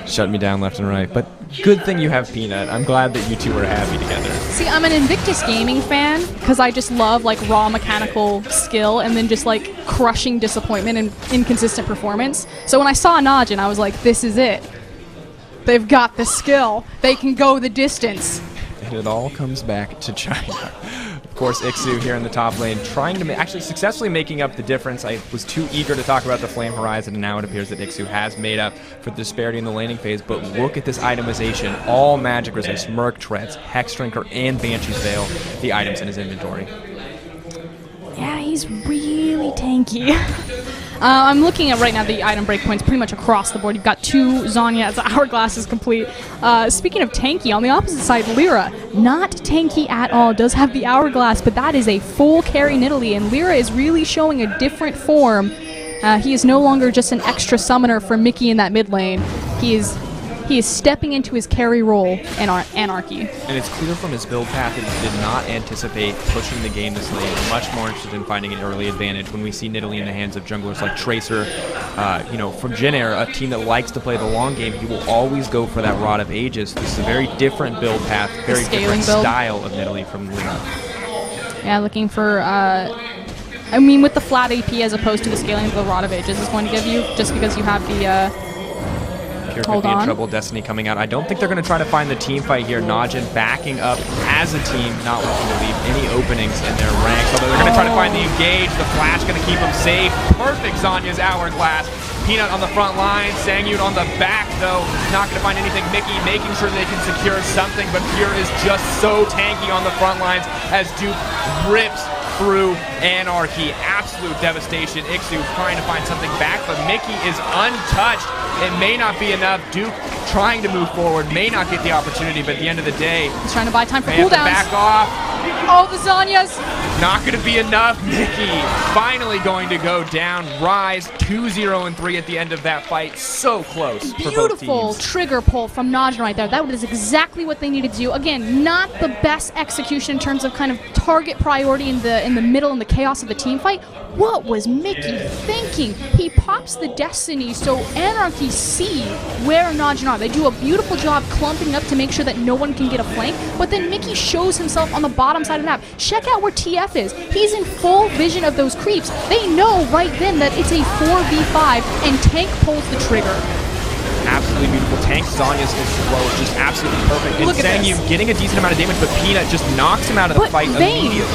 Shut me down left and right, but good thing you have Peanut. I'm glad that you two are happy together. See, I'm an Invictus Gaming fan because I just love like raw mechanical skill and then just like crushing disappointment and inconsistent performance. So when I saw Najin, I was like, this is it. They've got the skill. They can go the distance. And it all comes back to China. Of course, Ixu here in the top lane, trying to actually successfully making up the difference. I was too eager to talk about the Flame Horizon, and now it appears that Ixu has made up for the disparity in the laning phase. But look at this itemization. All magic resist, Merc Treads, Hex Drinker, and Banshee's Veil, the items in his inventory. Yeah, he's really tanky. I'm looking at right now the item breakpoints pretty much across the board. You've got 2 Zanya as Hourglass is complete. Speaking of tanky, on the opposite side, Lyra, not tanky at all, does have the Hourglass, but that is a full carry Nidalee, and Lyra is really showing a different form. He is no longer just an extra summoner for Mickey in that mid lane. He is stepping into his carry role in Anarchy. And it's clear from his build path that he did not anticipate pushing the game this late. Much more interested in finding an early advantage when we see Nidalee in the hands of junglers like Tracer. From Jin Air, a team that likes to play the long game, he will always go for that Rod of Ages. This is a very different build path, very different style of Nidalee from Lyra. Yeah, looking for... I mean, with the flat AP as opposed to the scaling the Rod of Ages is going to give you, just because you have the... Could be in trouble. Destiny coming out. I don't think they're going to try to find the team fight here. Najin backing up as a team, not looking to leave any openings in their ranks. Although they're going to try to find the engage. The flash going to keep them safe. Perfect Zanya's Hourglass. Peanut on the front line. Sangyun on the back, though. Not going to find anything. Mickey making sure they can secure something, but Pure is just so tanky on the front lines as Duke rips through Anarchy. Absolute devastation. Ixu trying to find something back, but Mickey is untouched. It may not be enough. Duke trying to move forward, may not get the opportunity, but at the end of the day, he's trying to buy time for cooldowns. Back off. Oh, the Zanyas! Not going to be enough. Mickey finally going to go down. Rise 2-0-3 at the end of that fight. So close. Beautiful trigger pull from Najin right there. That was exactly what they needed to do. Again, not the best execution in terms of kind of target priority in the middle and the chaos of the team fight. What was Mickey thinking? He pops the Destiny so Anarchy see where Najin are. They do a beautiful job clumping up to make sure that no one can get a flank, but then Mickey shows himself on the bottom side of the map. Check out where TF is. He's in full vision of those creeps. They know right then that it's a 4v5 and Tank pulls the trigger. Absolutely beautiful. Tank Zanya's flow is just absolutely perfect. And Sangyun getting a decent amount of damage, but Peanut just knocks him out of the fight immediately.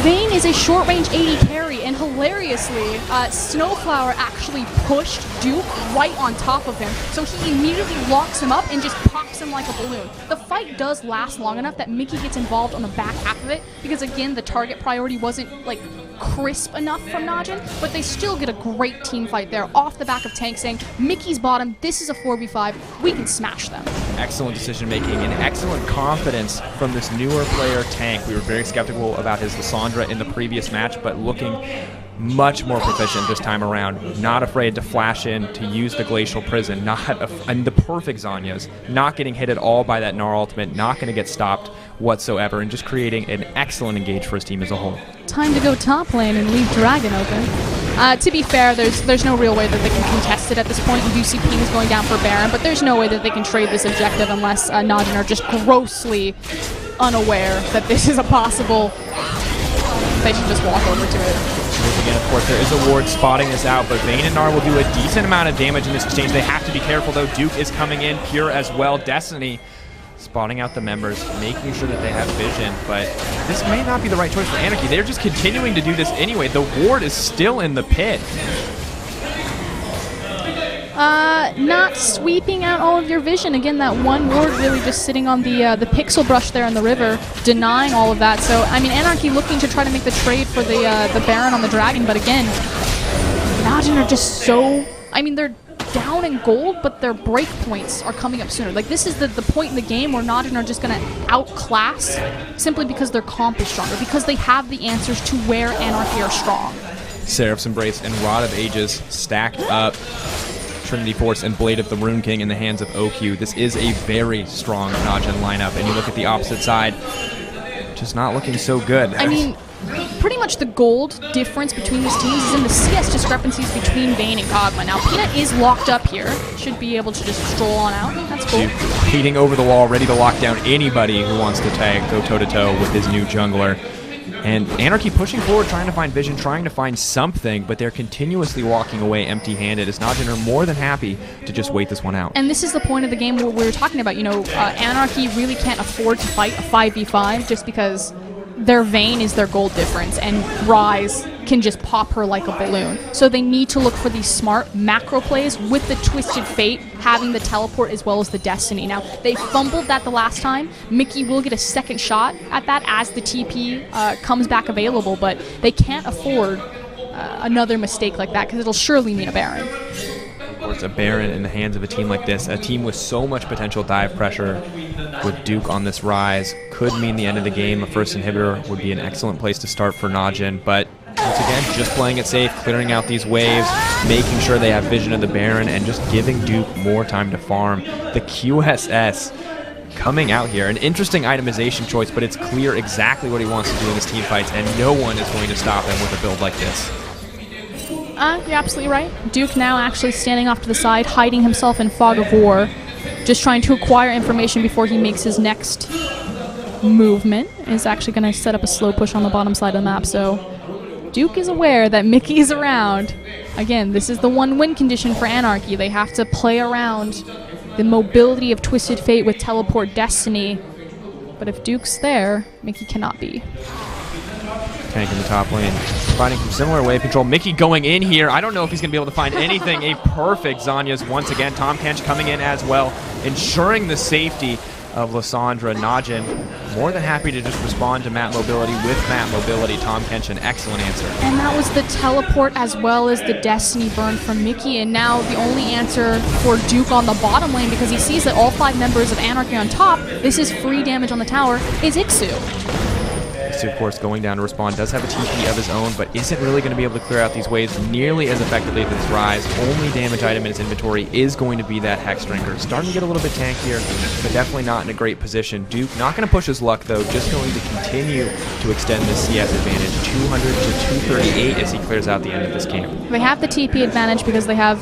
Vayne is a short-range AD carry, and hilariously, Snowflower actually pushed Duke right on top of him, so he immediately locks him up and just pops him like a balloon. The fight does last long enough that Mickey gets involved on the back half of it, because again, the target priority wasn't like crisp enough from Najin, but they still get a great team fight there off the back of Tank saying, Mickey's bottom, this is a 4v5, we can smash them. Excellent decision making and excellent confidence from this newer player, Tank. We were very skeptical about his Lissandra in the previous match, but looking much more proficient this time around. Not afraid to flash in, to use the Glacial Prison, and the perfect Zanyas, not getting hit at all by that Gnar ultimate, not going to get stopped whatsoever, and just creating an excellent engage for his team as a whole. Time to go top lane and leave Dragon open. To be fair, there's no real way that they can contest it at this point. You do see Pings going down for Baron, but there's no way that they can trade this objective unless Najin are just grossly unaware that this is a possible. They should just walk over to it. Again, of course, there is a ward spotting this out, but Vayne and Gnar will do a decent amount of damage in this exchange. They have to be careful, though. Duke is coming in, Pure as well. Destiny spotting out the members, making sure that they have vision, but this may not be the right choice for Anarchy. They're just continuing to do this anyway. The ward is still in the pit. Not sweeping out all of your vision. Again, that one ward really just sitting on the pixel brush there in the river, denying all of that. So, I mean, Anarchy looking to try to make the trade for the Baron on the Dragon, but again, Najin are just so... I mean, they're down in gold, but their break points are coming up sooner. Like, this is the point in the game where Najin are just going to outclass simply because their comp is stronger, because they have the answers to where Anarchy are strong. Seraph's Embrace and Rod of Ages stacked up. Trinity Force and Blade of the Rune King in the hands of OQ. This is a very strong Najin lineup, and you look at the opposite side, just not looking so good. I mean, pretty much the gold difference between these teams is in the CS discrepancies between Vayne and Kog'Maw. Now, Peanut is locked up here. Should be able to just stroll on out. That's cool. Heating over the wall, ready to lock down anybody who wants to go toe-to-toe with his new jungler. And Anarchy pushing forward, trying to find vision, trying to find something, but they're continuously walking away empty-handed as Najin are more than happy to just wait this one out. And this is the point of the game where we were talking about, you know, Anarchy really can't afford to fight a 5v5 just because their Vayne is their gold difference, and Ryze can just pop her like a balloon. So they need to look for these smart macro plays with the Twisted Fate having the teleport as well as the Destiny. Now, they fumbled that the last time. Mickey will get a second shot at that as the TP comes back available, but they can't afford another mistake like that because it'll surely mean a Baron. Of course, a Baron in the hands of a team like this, a team with so much potential dive pressure with Duke on this Ryze, could mean the end of the game. A first inhibitor would be an excellent place to start for Najin, but once again, just playing it safe, clearing out these waves, making sure they have vision of the Baron, and just giving Duke more time to farm. The QSS coming out here, an interesting itemization choice, but it's clear exactly what he wants to do in his team fights, and no one is going to stop him with a build like this. You're absolutely right. Duke now actually standing off to the side, hiding himself in Fog of War, just trying to acquire information before he makes his next movement. Is actually going to set up a slow push on the bottom side of the map, so Duke is aware that Mickey is around. Again, this is the one win condition for Anarchy. They have to play around the mobility of Twisted Fate with Teleport Destiny, but if Duke's there, Mickey cannot be. Tank in the top lane, finding some similar wave control. Mickey going in here. I don't know if he's going to be able to find anything. A perfect Zanya's once again. Tahm Kench coming in as well, ensuring the safety of Lissandra. Najin more than happy to just respond to map mobility with map mobility. Tahm Kench, an excellent answer. And that was the teleport as well as the Destiny burn from Mickey, and now the only answer for Duke on the bottom lane, because he sees that all 5 members of Anarchy on top, this is free damage on the tower, is Ixu. Of course, going down to respond, does have a TP of his own, but isn't really going to be able to clear out these waves nearly as effectively as this Ryze. Only damage item in his inventory is going to be that Hex Drinker. Starting to get a little bit tankier, but definitely not in a great position. Duke not going to push his luck, though, just going to continue to extend the CS advantage, 200 to 238 as he clears out the end of this game. They have the TP advantage because they have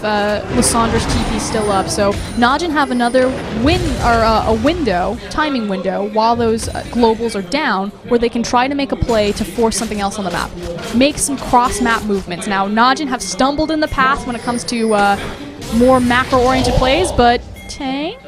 Lissandra's TP still up, so Najin have another timing window, while those globals are down, where they can try to make a play to force something else on the map. Make some cross-map movements. Now, Najin have stumbled in the past when it comes to more macro-oriented plays, but Tank,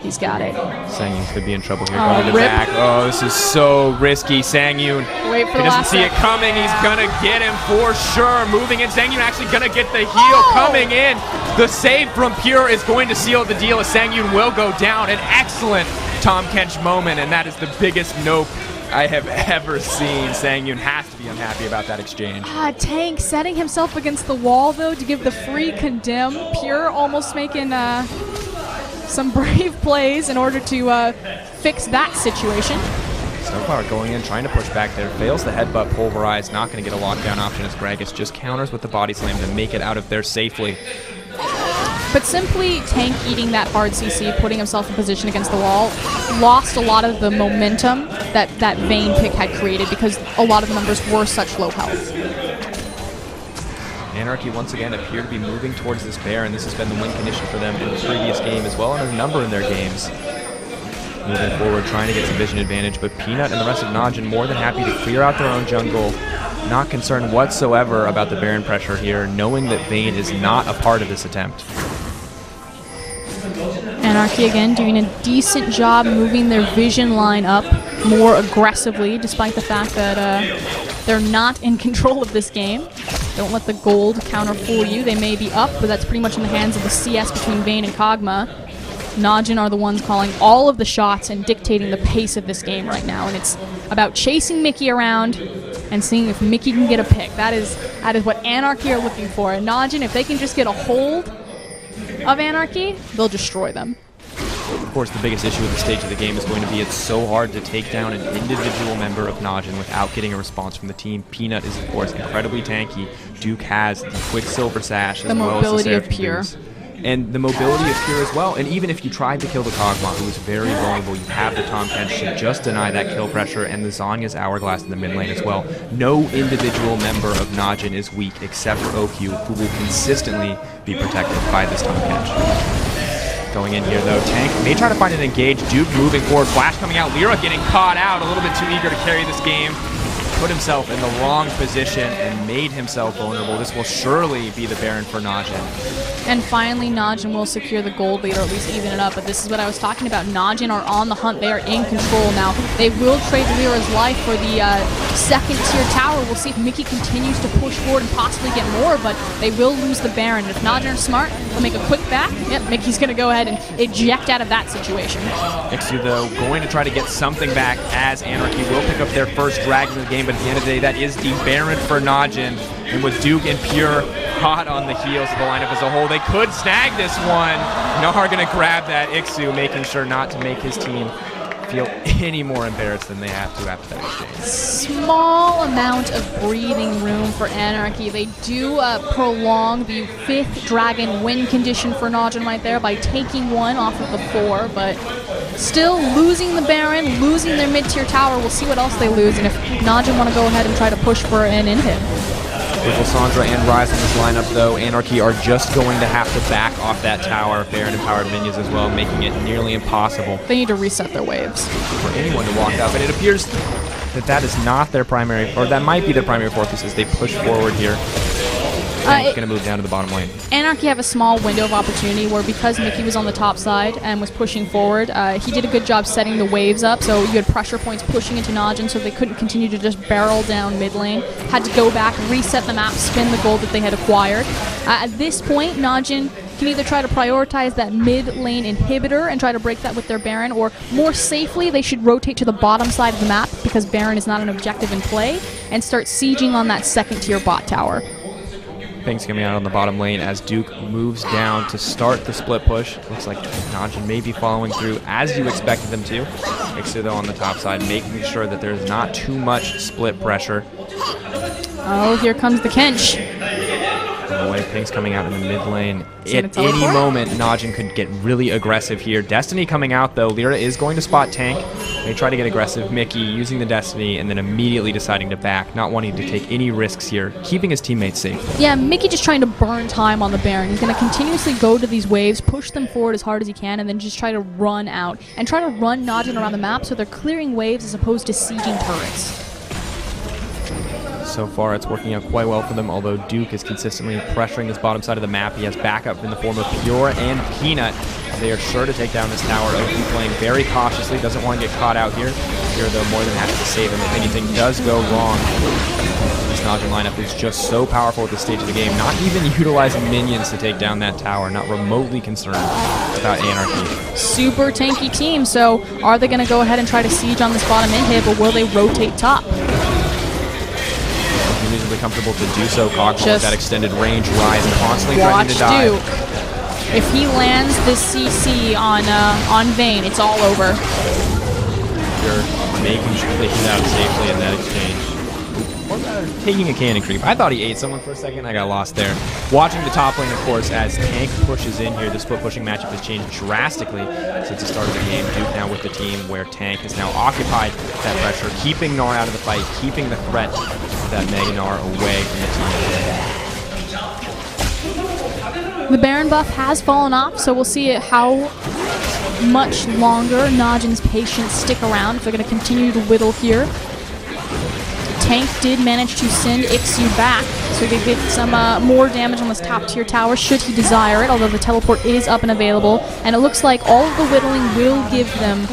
he's got it. Sangyun could be in trouble here. Going to the back. Oh, this is so risky. Sangyun, wait for he doesn't see it coming. He's going to get him for sure. Moving in. Sangyun actually going to get the heal coming in. The save from Pure is going to seal the deal as Sangyun will go down. An excellent Tahm Kench moment, and that is the biggest nope I have ever seen. Sangyun has to be unhappy about that exchange. Tank setting himself against the wall, though, to give the free condemn. Pure almost making some brave plays in order to fix that situation. Snowflower going in, trying to push back there. Fails the headbutt, pulverize. Not going to get a lockdown option as Gragas just counters with the body slam to make it out of there safely. But simply Tank eating that hard CC, putting himself in position against the wall, lost a lot of the momentum that Vayne pick had created because a lot of the members were such low health. Anarchy once again appear to be moving towards this bear, and this has been the win condition for them in the previous game as well, and a number in their games. Moving forward, trying to get some vision advantage, but Peanut and the rest of Najin more than happy to clear out their own jungle. Not concerned whatsoever about the Baron pressure here, knowing that Vayne is not a part of this attempt. Anarchy again doing a decent job moving their vision line up more aggressively, despite the fact that they're not in control of this game. Don't let the gold counter fool you. They may be up, but that's pretty much in the hands of the CS between Vayne and Kog'Maw. Najin are the ones calling all of the shots and dictating the pace of this game right now, and it's about chasing Mickey around and seeing if Mickey can get a pick. That is what Anarchy are looking for. And Najin, if they can just get a hold of Anarchy, they'll destroy them. Of course, the biggest issue with the stage of the game is going to be it's so hard to take down an individual member of Najin without getting a response from the team. Peanut is, of course, incredibly tanky. Duke has the Quicksilver Sash as well as the mobility of Pure. Boost. And the mobility of Pure as well. And even if you tried to kill the Kog'Maw, who is very vulnerable, you have the Tahm Kench to just deny that kill pressure, and the Zhonya's Hourglass in the mid lane as well. No individual member of Najin is weak except for OQ, who will consistently be protected by this Tahm Kench. Going in here, though, Tank may try to find an engage. Duke moving forward. Flash coming out. Lyra getting caught out. A little bit too eager to carry this game. Put himself in the wrong position and made himself vulnerable. This will surely be the Baron for Najin. And finally, Najin will secure the gold lead, or at least even it up. But this is what I was talking about. Najin are on the hunt. They are in control now. They will trade Lyra's life for the second tier tower. We'll see if Mickey continues to push forward and possibly get more, but they will lose the Baron. If Najin are smart, they'll make a quick back. Yep, Mickey's going to go ahead and eject out of that situation. Ixu, though, going to try to get something back as Anarchy will pick up their first dragon of the game, but at the end of the day, that is the Baron for Najin. And with Duke and Pure hot on the heels of the lineup as a whole, they could snag this one. Nahar going to grab that. Ixu making sure not to make his team feel any more embarrassed than they have to after that exchange. Small amount of breathing room for Anarchy. They do prolong the 5th dragon win condition for Najin right there by taking one off of the 4, but still losing the Baron, losing their mid-tier tower. We'll see what else they lose, and if Najin want to go ahead and try to push for an in-hit. With Lysandra and Ryze in this lineup, though, Anarchy are just going to have to back off that tower. Baron empowered minions as well, making it nearly impossible. They need to reset their waves. For anyone to walk up, and it appears that is not their primary, or that might be their primary focus as they push forward here. Going to move down to the bottom lane. Anarchy have a small window of opportunity where, because Mickey was on the top side and was pushing forward, he did a good job setting the waves up, so you had pressure points pushing into Najin, so they couldn't continue to just barrel down mid lane. Had to go back, reset the map, spin the gold that they had acquired. At this point, Najin can either try to prioritize that mid lane inhibitor and try to break that with their Baron, or more safely, they should rotate to the bottom side of the map, because Baron is not an objective in play, and start sieging on that second tier bot tower. Things coming out on the bottom lane as Duke moves down to start the split push. Looks like Najin may be following through as you expected them to. Ixu, though, on the top side, making sure that there's not too much split pressure. Oh, here comes the Kench. The way Pink's coming out in the mid lane. At any moment, Najin could get really aggressive here. Destiny coming out, though. Lyra is going to spot Tank. They try to get aggressive. Mickey using the Destiny and then immediately deciding to back, not wanting to take any risks here, keeping his teammates safe. Yeah, Mickey just trying to burn time on the Baron. He's going to continuously go to these waves, push them forward as hard as he can, and then just try to run out. And try to run Najin around the map so they're clearing waves as opposed to sieging turrets. So far, it's working out quite well for them, although Duke is consistently pressuring this bottom side of the map. He has backup in the form of Pure and Peanut. They are sure to take down this tower. OQ playing very cautiously, doesn't want to get caught out here. Pure, though, more than happy to save him if anything does go wrong. This Najin lineup is just so powerful at this stage of the game, not even utilizing minions to take down that tower, not remotely concerned about Anarchy. Super tanky team, so are they going to go ahead and try to siege on this bottom in-hit, or will they rotate top? Reasonably comfortable to do so. Kog'Maw with that extended range, Ryze constantly trying to dive. Duke. If he lands this CC on Vayne, it's all over. You're making sure they get out safely in that exchange. Or rather, taking a cannon creep. I thought he ate someone for a second. I got lost there. Watching the top lane, of course, as Tank pushes in here. The split pushing matchup has changed drastically since the start of the game. Duke now with the team where Tank has now occupied that pressure, keeping Gnar out of the fight, keeping the threat of that Mega Gnar away from the team. The Baron buff has fallen off, so we'll see how much longer Najin's patience stick around, if they're going to continue to whittle here. Tank did manage to send Ixu back, so he could get some more damage on this top tier tower should he desire it, although the teleport is up and available. And it looks like all of the whittling will give them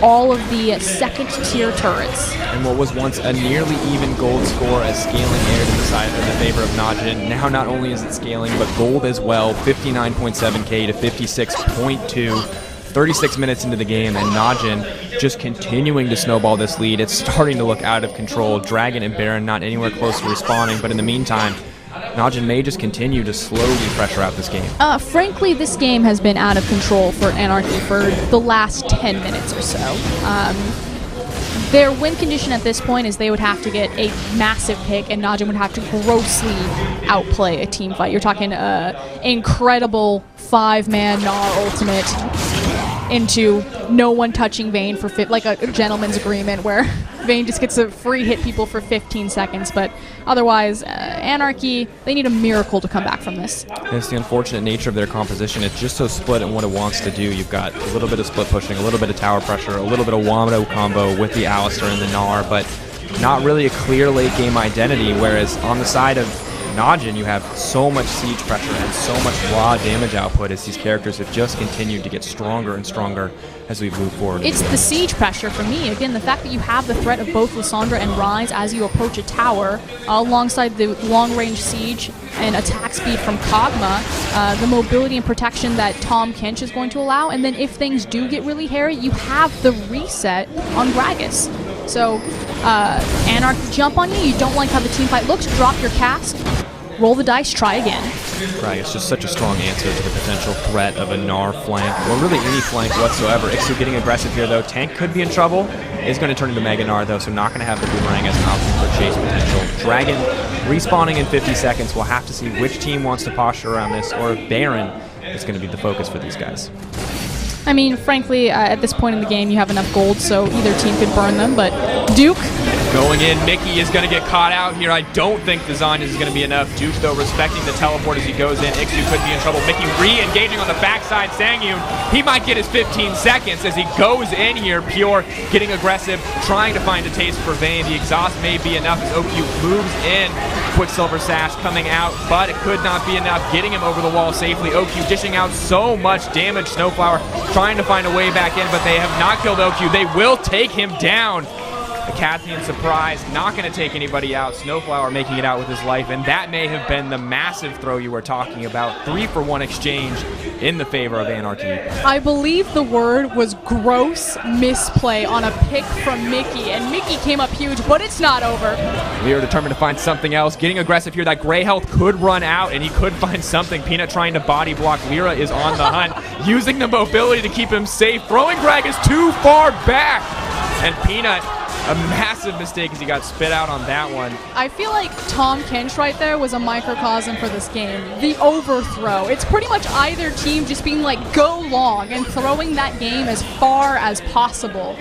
all of the second tier turrets. And what was once a nearly even gold score as scaling aired in the side in the favor of Najin. Now not only is it scaling, but gold as well, 59.7k to 56.2. 36 minutes into the game, and Najin just continuing to snowball this lead. It's starting to look out of control. Dragon and Baron not anywhere close to respawning, but in the meantime, Najin may just continue to slowly pressure out this game. Frankly, this game has been out of control for Anarchy for the last 10 minutes or so. Their win condition at this point is they would have to get a massive pick, and Najin would have to grossly outplay a team fight. You're talking incredible 5-man Gnar ultimate into no one touching Vayne for like a gentleman's agreement where Vayne just gets to free hit people for 15 seconds. But otherwise, Anarchy, they need a miracle to come back from this. It's the unfortunate nature of their composition. It's just so split in what it wants to do. You've got a little bit of split pushing, a little bit of tower pressure, a little bit of Wamado combo with the Alistar and the Gnar, but not really a clear late game identity, whereas on the side of Najin, you have so much siege pressure and so much raw damage output as these characters have just continued to get stronger and stronger as we move forward. It's the siege pressure for me. Again, the fact that you have the threat of both Lissandra and Ryze as you approach a tower, alongside the long-range siege and attack speed from Kog'Maw, the mobility and protection that Tahm Kench is going to allow, and then if things do get really hairy, you have the reset on Gragas. So, Anarchy jump on you, you don't like how the team fight looks, drop your cast, roll the dice, try again. Gragas just such a strong answer to the potential threat of a Gnar flank, or really any flank whatsoever. Ixu getting aggressive here though. Tank could be in trouble. Is going to turn into Mega Gnar though, so not going to have the boomerang as an option for chase potential. Dragon respawning in 50 seconds. We'll have to see which team wants to posture around this, or if Baron is going to be the focus for these guys. I mean, frankly, at this point in the game, you have enough gold, so either team could burn them, but Duke... Going in, Mickey is going to get caught out here. I don't think the Zon is going to be enough. Duke, though, respecting the teleport as he goes in. Ixu could be in trouble. Mickey re-engaging on the backside. Sangyun, he might get his 15 seconds as he goes in here. Pure getting aggressive, trying to find a taste for Vayne. The exhaust may be enough as OQ moves in. Quicksilver Sash coming out, but it could not be enough. Getting him over the wall safely. OQ dishing out so much damage. Snowflower trying to find a way back in, but they have not killed OQ. They will take him down. Academy surprise, not going to take anybody out. Snowflower making it out with his life, and that may have been the massive throw you were talking about. 3-for-1 exchange in the favor of Anarchy. I believe the word was gross misplay on a pick from Mickey, and Mickey came up huge, but it's not over. We are determined to find something else. Getting aggressive here. That gray health could run out, and he could find something. Peanut trying to body block. Lyra is on the hunt, using the mobility to keep him safe. Throwing Gragas too far back, and Peanut, a massive mistake as he got spit out on that one. I feel like Tahm Kench right there was a microcosm for this game. The overthrow. It's pretty much either team just being like, go long, and throwing that game as far as possible.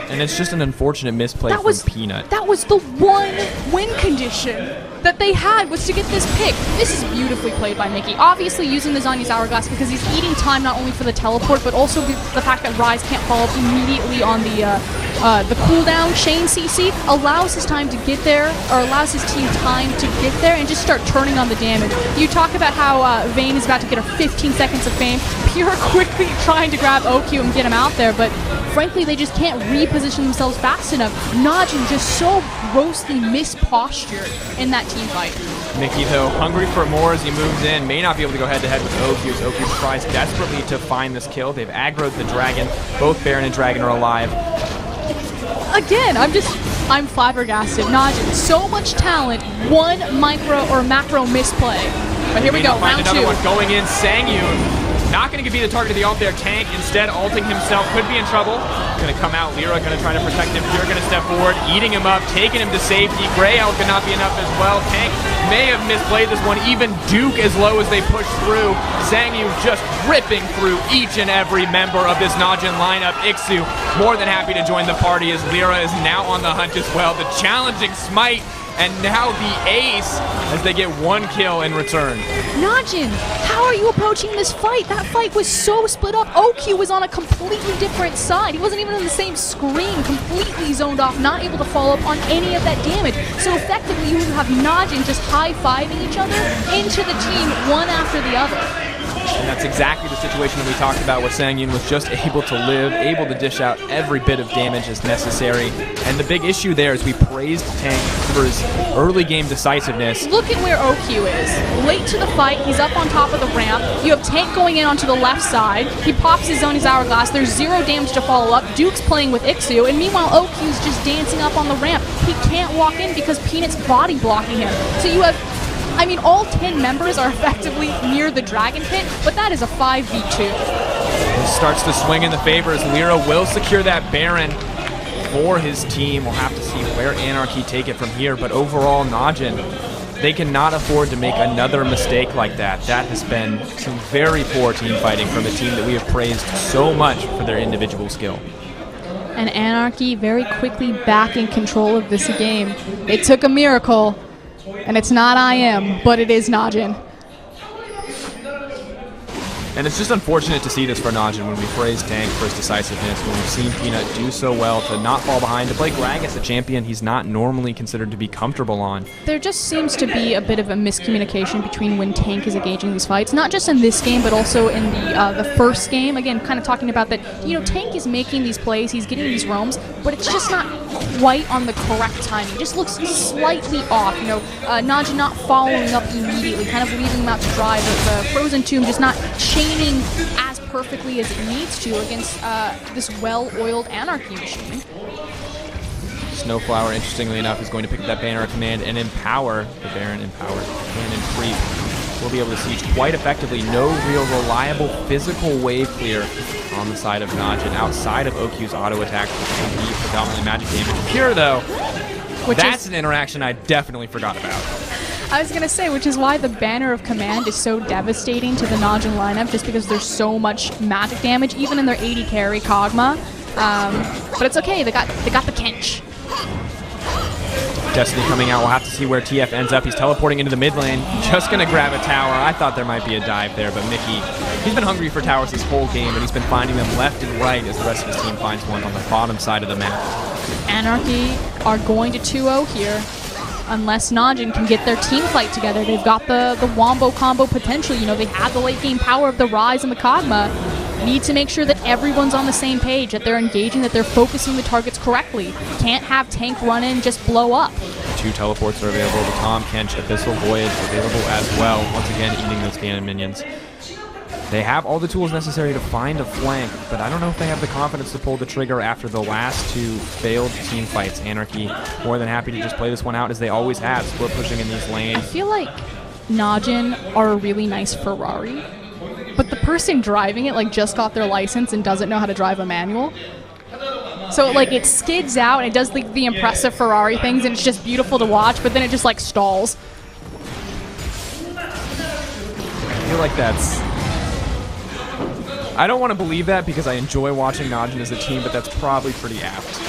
And it's just an unfortunate misplay from Peanut. That was the one win condition that they had, was to get this pick. This is beautifully played by Mickey. Obviously using the Zhonya's Hourglass because he's eating time not only for the teleport, but also the fact that Ryze can't follow up immediately on the cooldown chain CC allows his time to get there, or allows his team time to get there and just start turning on the damage. You talk about how Vayne is about to get her 15 seconds of fame. Pure quickly trying to grab OQ and get him out there, but frankly, they just can't reposition themselves fast enough. Najin just so grossly mispostured in that team fight. Mickey, though, hungry for more as he moves in. May not be able to go head-to-head with OQ as OQ tries desperately to find this kill. They've aggroed the Dragon. Both Baron and Dragon are alive. Again, I'm flabbergasted. Najin, so much talent, one micro or macro misplay. But here we go, round 2. Another one going in. Sangyun not going to be the target of the ult there. Tank instead ulting himself, could be in trouble. Going to come out. Lyra going to try to protect him. Pure going to step forward, eating him up, taking him to safety. Grey Elk could not be enough as well. Tank may have misplayed this one. Even Duke as low as they push through. Sangyun just ripping through each and every member of this Najin lineup. Ixu more than happy to join the party as Lyra is now on the hunt as well. The challenging smite and now the ace as they get 1 kill in return. Najin, how are you approaching this fight? That fight was so split up. OQ was on a completely different side. He wasn't even on the same screen, completely zoned off, not able to follow up on any of that damage. So effectively, you have Najin just high-fiving each other into the team one after the other. And that's exactly the situation that we talked about where Sangyun was just able to live, able to dish out every bit of damage as necessary. And the big issue there is we praised Tank for his early game decisiveness. Look at where OQ is. Late to the fight, he's up on top of the ramp. You have Tank going in onto the left side. He pops his own, his hourglass. There's 0 damage to follow up. Duke's playing with Ixu, and meanwhile OQ's just dancing up on the ramp. He can't walk in because Peanut's body blocking him. So you have, I mean, all 10 members are effectively near the Dragon Pit, but that is a 5v2. He starts to swing in the favors. Lyra will secure that Baron for his team. We'll have to see where Anarchy take it from here, but overall, Najin, they cannot afford to make another mistake like that. That has been some very poor team fighting from a team that we have praised so much for their individual skill. And Anarchy very quickly back in control of this game. It took a miracle. And it's not IM, but it is Najin. And it's just unfortunate to see this for Najin when we praise Tank for his decisiveness, when we've seen Peanut do so well to not fall behind, to play Gragas, a champion he's not normally considered to be comfortable on. There just seems to be a bit of a miscommunication between when Tank is engaging these fights, not just in this game, but also in the first game. Again, kind of talking about that, you know, Tank is making these plays, he's getting these roams, but it's just not quite on the correct timing. It just looks slightly off, you know, Najin not following up immediately, kind of leaving him out to dry, the Frozen Tomb just not chaining as perfectly as it needs to against this well-oiled Anarchy machine. Snowflower, interestingly enough, is going to pick up that banner of command and empower the Baron empowered Cannon Creep. We'll be able to siege quite effectively. No real reliable physical wave clear on the side of Najin outside of OQ's auto attack, which can be predominantly magic damage. Pure, though, that's an interaction I definitely forgot about. I was going to say, which is why the Banner of Command is so devastating to the Najin lineup, just because there's so much magic damage, even in their 80 carry Kog'Maw. But it's okay, they got the Kench. Destiny coming out. We'll have to see where TF ends up. He's teleporting into the mid lane. Just going to grab a tower. I thought there might be a dive there, but Mickey, he's been hungry for towers this whole game, and he's been finding them left and right as the rest of his team finds one on the bottom side of the map. Anarchy are going to 2-0 here. Unless Najin can get their team fight together. They've got the wombo combo potential. You know, they have the late game power of the Rise and the Kog'Maw. Need to make sure that everyone's on the same page, that they're engaging, that they're focusing the targets correctly. Can't have Tank run in and just blow up. 2 teleports are available. The Tom Kench Abyssal Voyage available as well. Once again, eating those cannon minions. They have all the tools necessary to find a flank, but I don't know if they have the confidence to pull the trigger after the last 2 failed team fights. Anarchy more than happy to just play this one out as they always have, split pushing in these lanes. I feel like Najin are a really nice Ferrari, but the person driving it like just got their license and doesn't know how to drive a manual. So like it skids out and it does like the impressive Ferrari things and it's just beautiful to watch, but then it just like stalls. I feel like that's... I don't want to believe that because I enjoy watching Najin as a team, but that's probably pretty apt.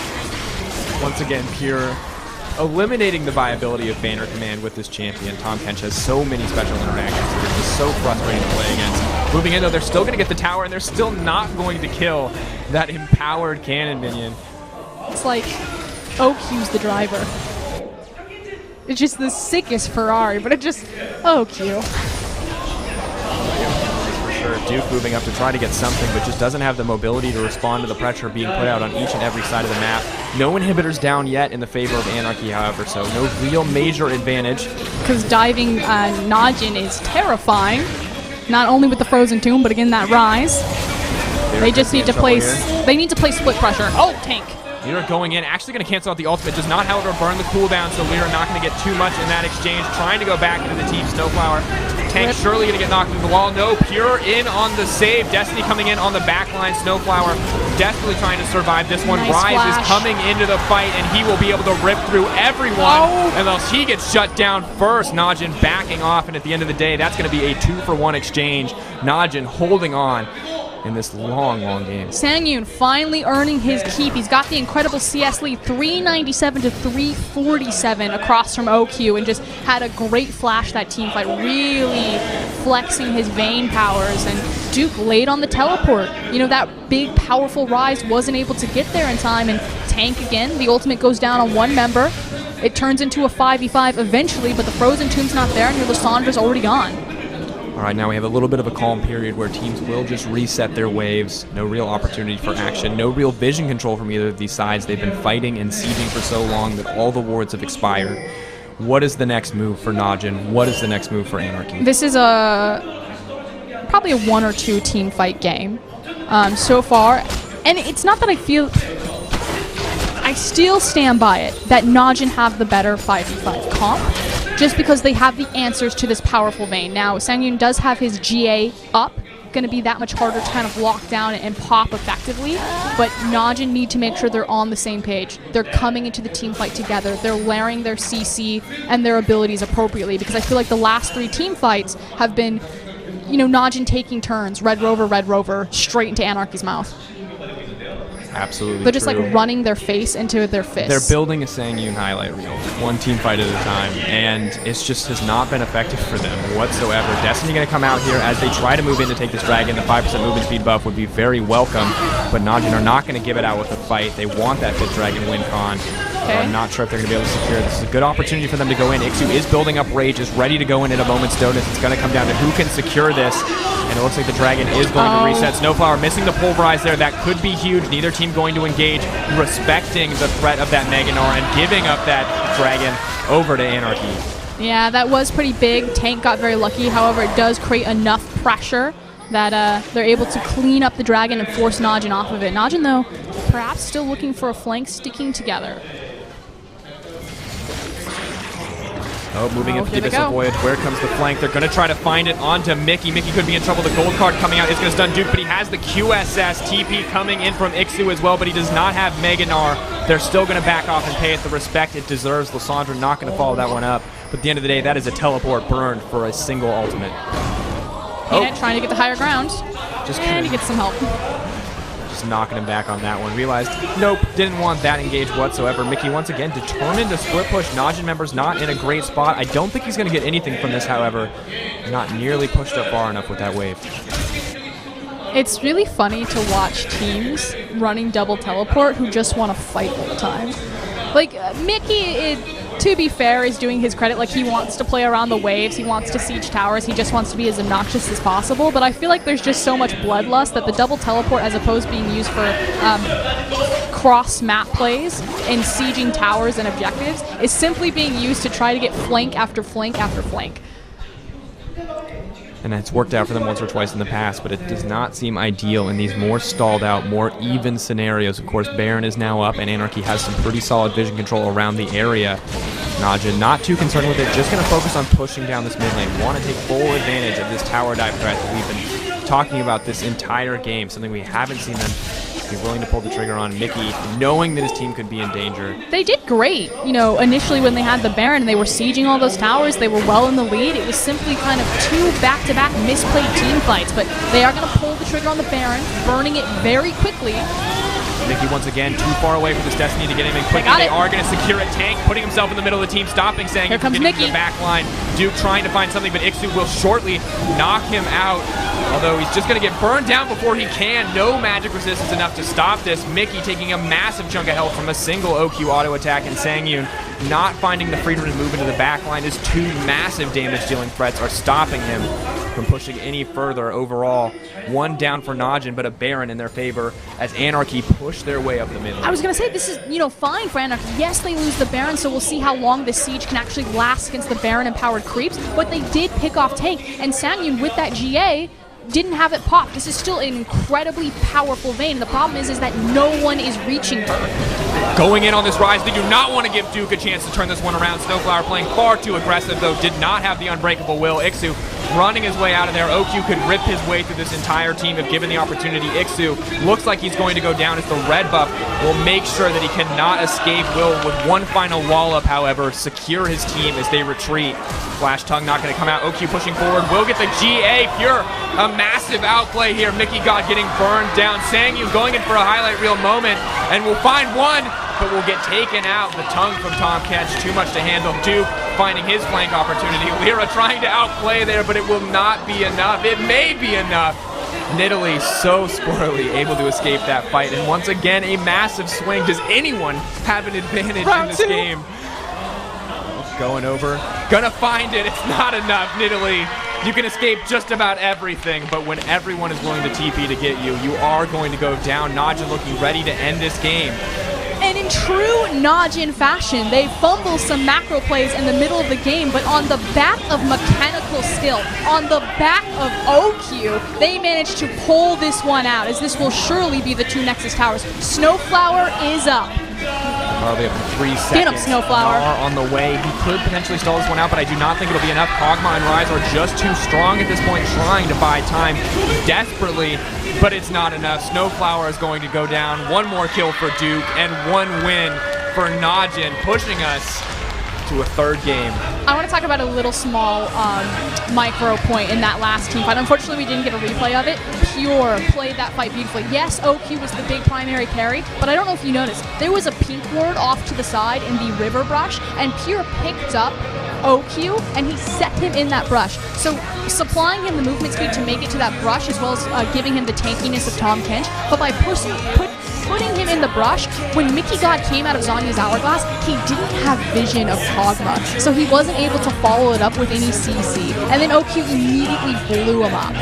Once again, Pure eliminating the viability of Banner Command with this champion. Tom Kench has so many special interactions that are just so frustrating to play against. Moving in though, they're still going to get the tower and they're still not going to kill that empowered cannon minion. It's like OQ's the driver. It's just the sickest Ferrari, but it just OQ. Duke moving up to try to get something, but just doesn't have the mobility to respond to the pressure being put out on each and every side of the map. No inhibitors down yet in the favor of Anarchy, however, so no real major advantage. Because diving Najin is terrifying, not only with the Frozen Tomb, but again that Rise. They just need to play. They need to play split pressure. Oh, Tank. Lyra going in, actually going to cancel out the ultimate. Does not, however, burn the cooldown, so Lyra not going to get too much in that exchange. Trying to go back into the team. Snowflower. Tank surely going to get knocked into the wall. No, Pure in on the save. Destiny coming in on the back line. Snowflower desperately trying to survive this one. Nice Rise flash. is coming into the fight, and he will be able to rip through everyone unless he gets shut down first. Najin backing off, and at the end of the day, that's going to be a 2-for-1 exchange. Najin holding on. in this long, long game. Sang-yoon finally earning his keep. He's got the incredible CS lead, 397 to 347 across from OQ, and just had a great flash that team fight, really flexing his Vayne powers. And Duke laid on the teleport. You know, that big, powerful Rise wasn't able to get there in time, and tank again. The ultimate goes down on one member. It turns into a 5v5 eventually, but the Frozen Tomb's not there, and your Lissandra's already gone. All right, now we have a little bit of a calm period where teams will just reset their waves. No real opportunity for action. No real vision control from either of these sides. They've been fighting and sieging for so long that all the wards have expired. What is the next move for Najin? What is the next move for Anarchy? This is probably a 1 or 2 team fight game so far. And it's not that I still stand by it that Najin have the better 5v5 comp, just because they have the answers to this powerful Vayne. Now, Sang-yoon does have his GA up, going to be that much harder to kind of lock down and pop effectively, but Najin need to make sure they're on the same page. They're coming into the team fight together. They're layering their CC and their abilities appropriately, because I feel like the last 3 team fights have been, you know, Najin taking turns, Red Rover, straight into Anarchy's mouth. Absolutely. They're just like running their face into their fists. They're building a Sang-yoon highlight reel, one team fight at a time, and it's just has not been effective for them whatsoever. Destiny going to come out here as they try to move in to take this dragon. The 5% movement speed buff would be very welcome, but Najin are not going to give it out with the fight. They want that 5th dragon win con. Okay. I'm not sure if they're going to be able to secure it. This is a good opportunity for them to go in. Ixu is building up rage, is ready to go in at a moment's notice. It's going to come down to who can secure this, and it looks like the dragon is going to reset. Snowflower missing the pulverize there. That could be huge. Neither team going to engage, respecting the threat of that Meganar and giving up that dragon over to Anarchy. Yeah, that was pretty big. Tank got very lucky. However, it does create enough pressure that they're able to clean up the dragon and force Najin off of it. Najin, though, perhaps still looking for a flank, sticking together. Oh, moving into the Abyssal Voyage. Where comes the flank? They're going to try to find it onto Mickey. Mickey could be in trouble. The gold card coming out is going to stun Duke, but he has the QSS. TP coming in from Ixu as well, but he does not have Meganar. They're still going to back off and pay it the respect it deserves. Lissandra not going to follow that one up. But at the end of the day, that is a teleport burned for a single ultimate. Trying to get the higher ground. And he gets some help. Just knocking him back on that one. Realized, nope, didn't want that engage whatsoever. Mickey once again determined to split push. Najin members not in a great spot. I don't think he's going to get anything from this, however. Not nearly pushed up far enough with that wave. It's really funny to watch teams running double teleport who just want to fight all the time. Like, Mickey, to be fair, is doing his credit. Like, he wants to play around the waves, he wants to siege towers, he just wants to be as obnoxious as possible, but I feel like there's just so much bloodlust that the double teleport, as opposed to being used for cross-map plays and sieging towers and objectives, is simply being used to try to get flank after flank after flank. And it's worked out for them once or twice in the past, but it does not seem ideal in these more stalled out, more even scenarios. Of course, Baron is now up, and Anarchy has some pretty solid vision control around the area. Najin not too concerned with it, just going to focus on pushing down this mid lane. Want to take full advantage of this tower dive threat that we've been talking about this entire game, something we haven't seen them be willing to pull the trigger on. Mickey, knowing that his team could be in danger. They did great. You know, initially when they had the Baron and they were sieging all those towers, they were well in the lead. It was simply kind of 2 back-to-back misplayed team fights, but they are going to pull the trigger on the Baron, burning it very quickly. Mickey once again too far away from this Destiny to get him in quickly. They are going to secure it. Tank putting himself in the middle of the team, stopping Sang-yoon from getting to the back line. Duke trying to find something, but Ixu will shortly knock him out. Although he's just going to get burned down before he can. No magic resistance enough to stop this. Mickey taking a massive chunk of health from a single OQ auto attack, and Sang-yoon not finding the freedom to move into the back line. His 2 massive damage dealing threats are stopping him from pushing any further. Overall, 1 down for Najin, but a Baron in their favor as Anarchy push their way up the mid lane. I was going to say, this is, you know, fine for Anarchy. Yes, they lose the Baron, so we'll see how long this siege can actually last against the Baron-empowered creeps, but they did pick off Tank, and Sang-yoon with that GA didn't have it pop. This is still an incredibly powerful Vayne. The problem is that no one is reaching her. Going in on this Rise, they do not want to give Duke a chance to turn this one around. Snowflower playing far too aggressive, though, did not have the unbreakable will. Ixu running his way out of there. OQ could rip his way through this entire team if given the opportunity. Ixu looks like he's going to go down as the red buff will make sure that he cannot escape. Will, with one final wall up, however, secure his team as they retreat. Flash Tongue not going to come out. OQ pushing forward. Will get the GA. Pure, a massive outplay here. Mickey God getting burned down. Sangyu going in for a highlight reel moment, and will find one, but will get taken out. The tongue from Tom Kench, too much to handle. Duke finding his flank opportunity. Lyra trying to outplay there, but it will not be enough. It may be enough. Nidalee so squirrely, able to escape that fight. And once again, a massive swing. Does anyone have an advantage in this game? Going over. Gonna find it. It's not enough, Nidalee. You can escape just about everything, but when everyone is willing to TP to get you, you are going to go down. Najin looking ready to end this game. And in true Najin fashion, they fumble some macro plays in the middle of the game, but on the back of mechanical skill, on the back of OQ, they managed to pull this one out, as this will surely be the 2 Nexus Towers. Snowflower is up. Probably up to 3 seconds. Get up, Snowflower. Nar on the way. He could potentially stall this one out, but I do not think it'll be enough. Kog'Maw and Ryze are just too strong at this point, trying to buy time desperately, but it's not enough. Snowflower is going to go down. One more kill for Duke, and 1 win for Najin, pushing us to a 3rd game. I want to talk about a little small micro point in that last team fight. Unfortunately, we didn't get a replay of it. Pure played that fight beautifully. Yes, OQ was the big primary carry, but I don't know if you noticed, there was a pink ward off to the side in the river brush, and Pure picked up OQ, and he set him in that brush. So supplying him the movement speed to make it to that brush, as well as giving him the tankiness of Tom Kench, but by putting him in the brush, when Mickey God came out of Zhonya's Hourglass, he didn't have vision of Kog'Maw, so he wasn't able to follow it up with any CC, and then OQ immediately blew him up.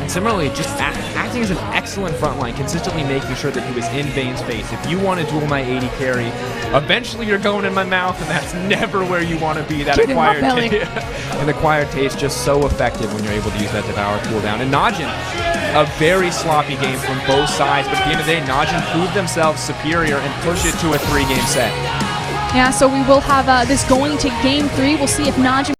And similarly, just acting as an excellent frontline, consistently making sure that he was in Vayne's face. If you want to duel my 80 carry, eventually you're going in my mouth, and that's never where you want to be. That acquired taste just so effective when you're able to use that Devour cooldown. And Najin, a very sloppy game from both sides, but at the end of the day, Najin proved themselves superior and pushed it to a 3-game set. Yeah, so we will have this going to game 3. We'll see if Najin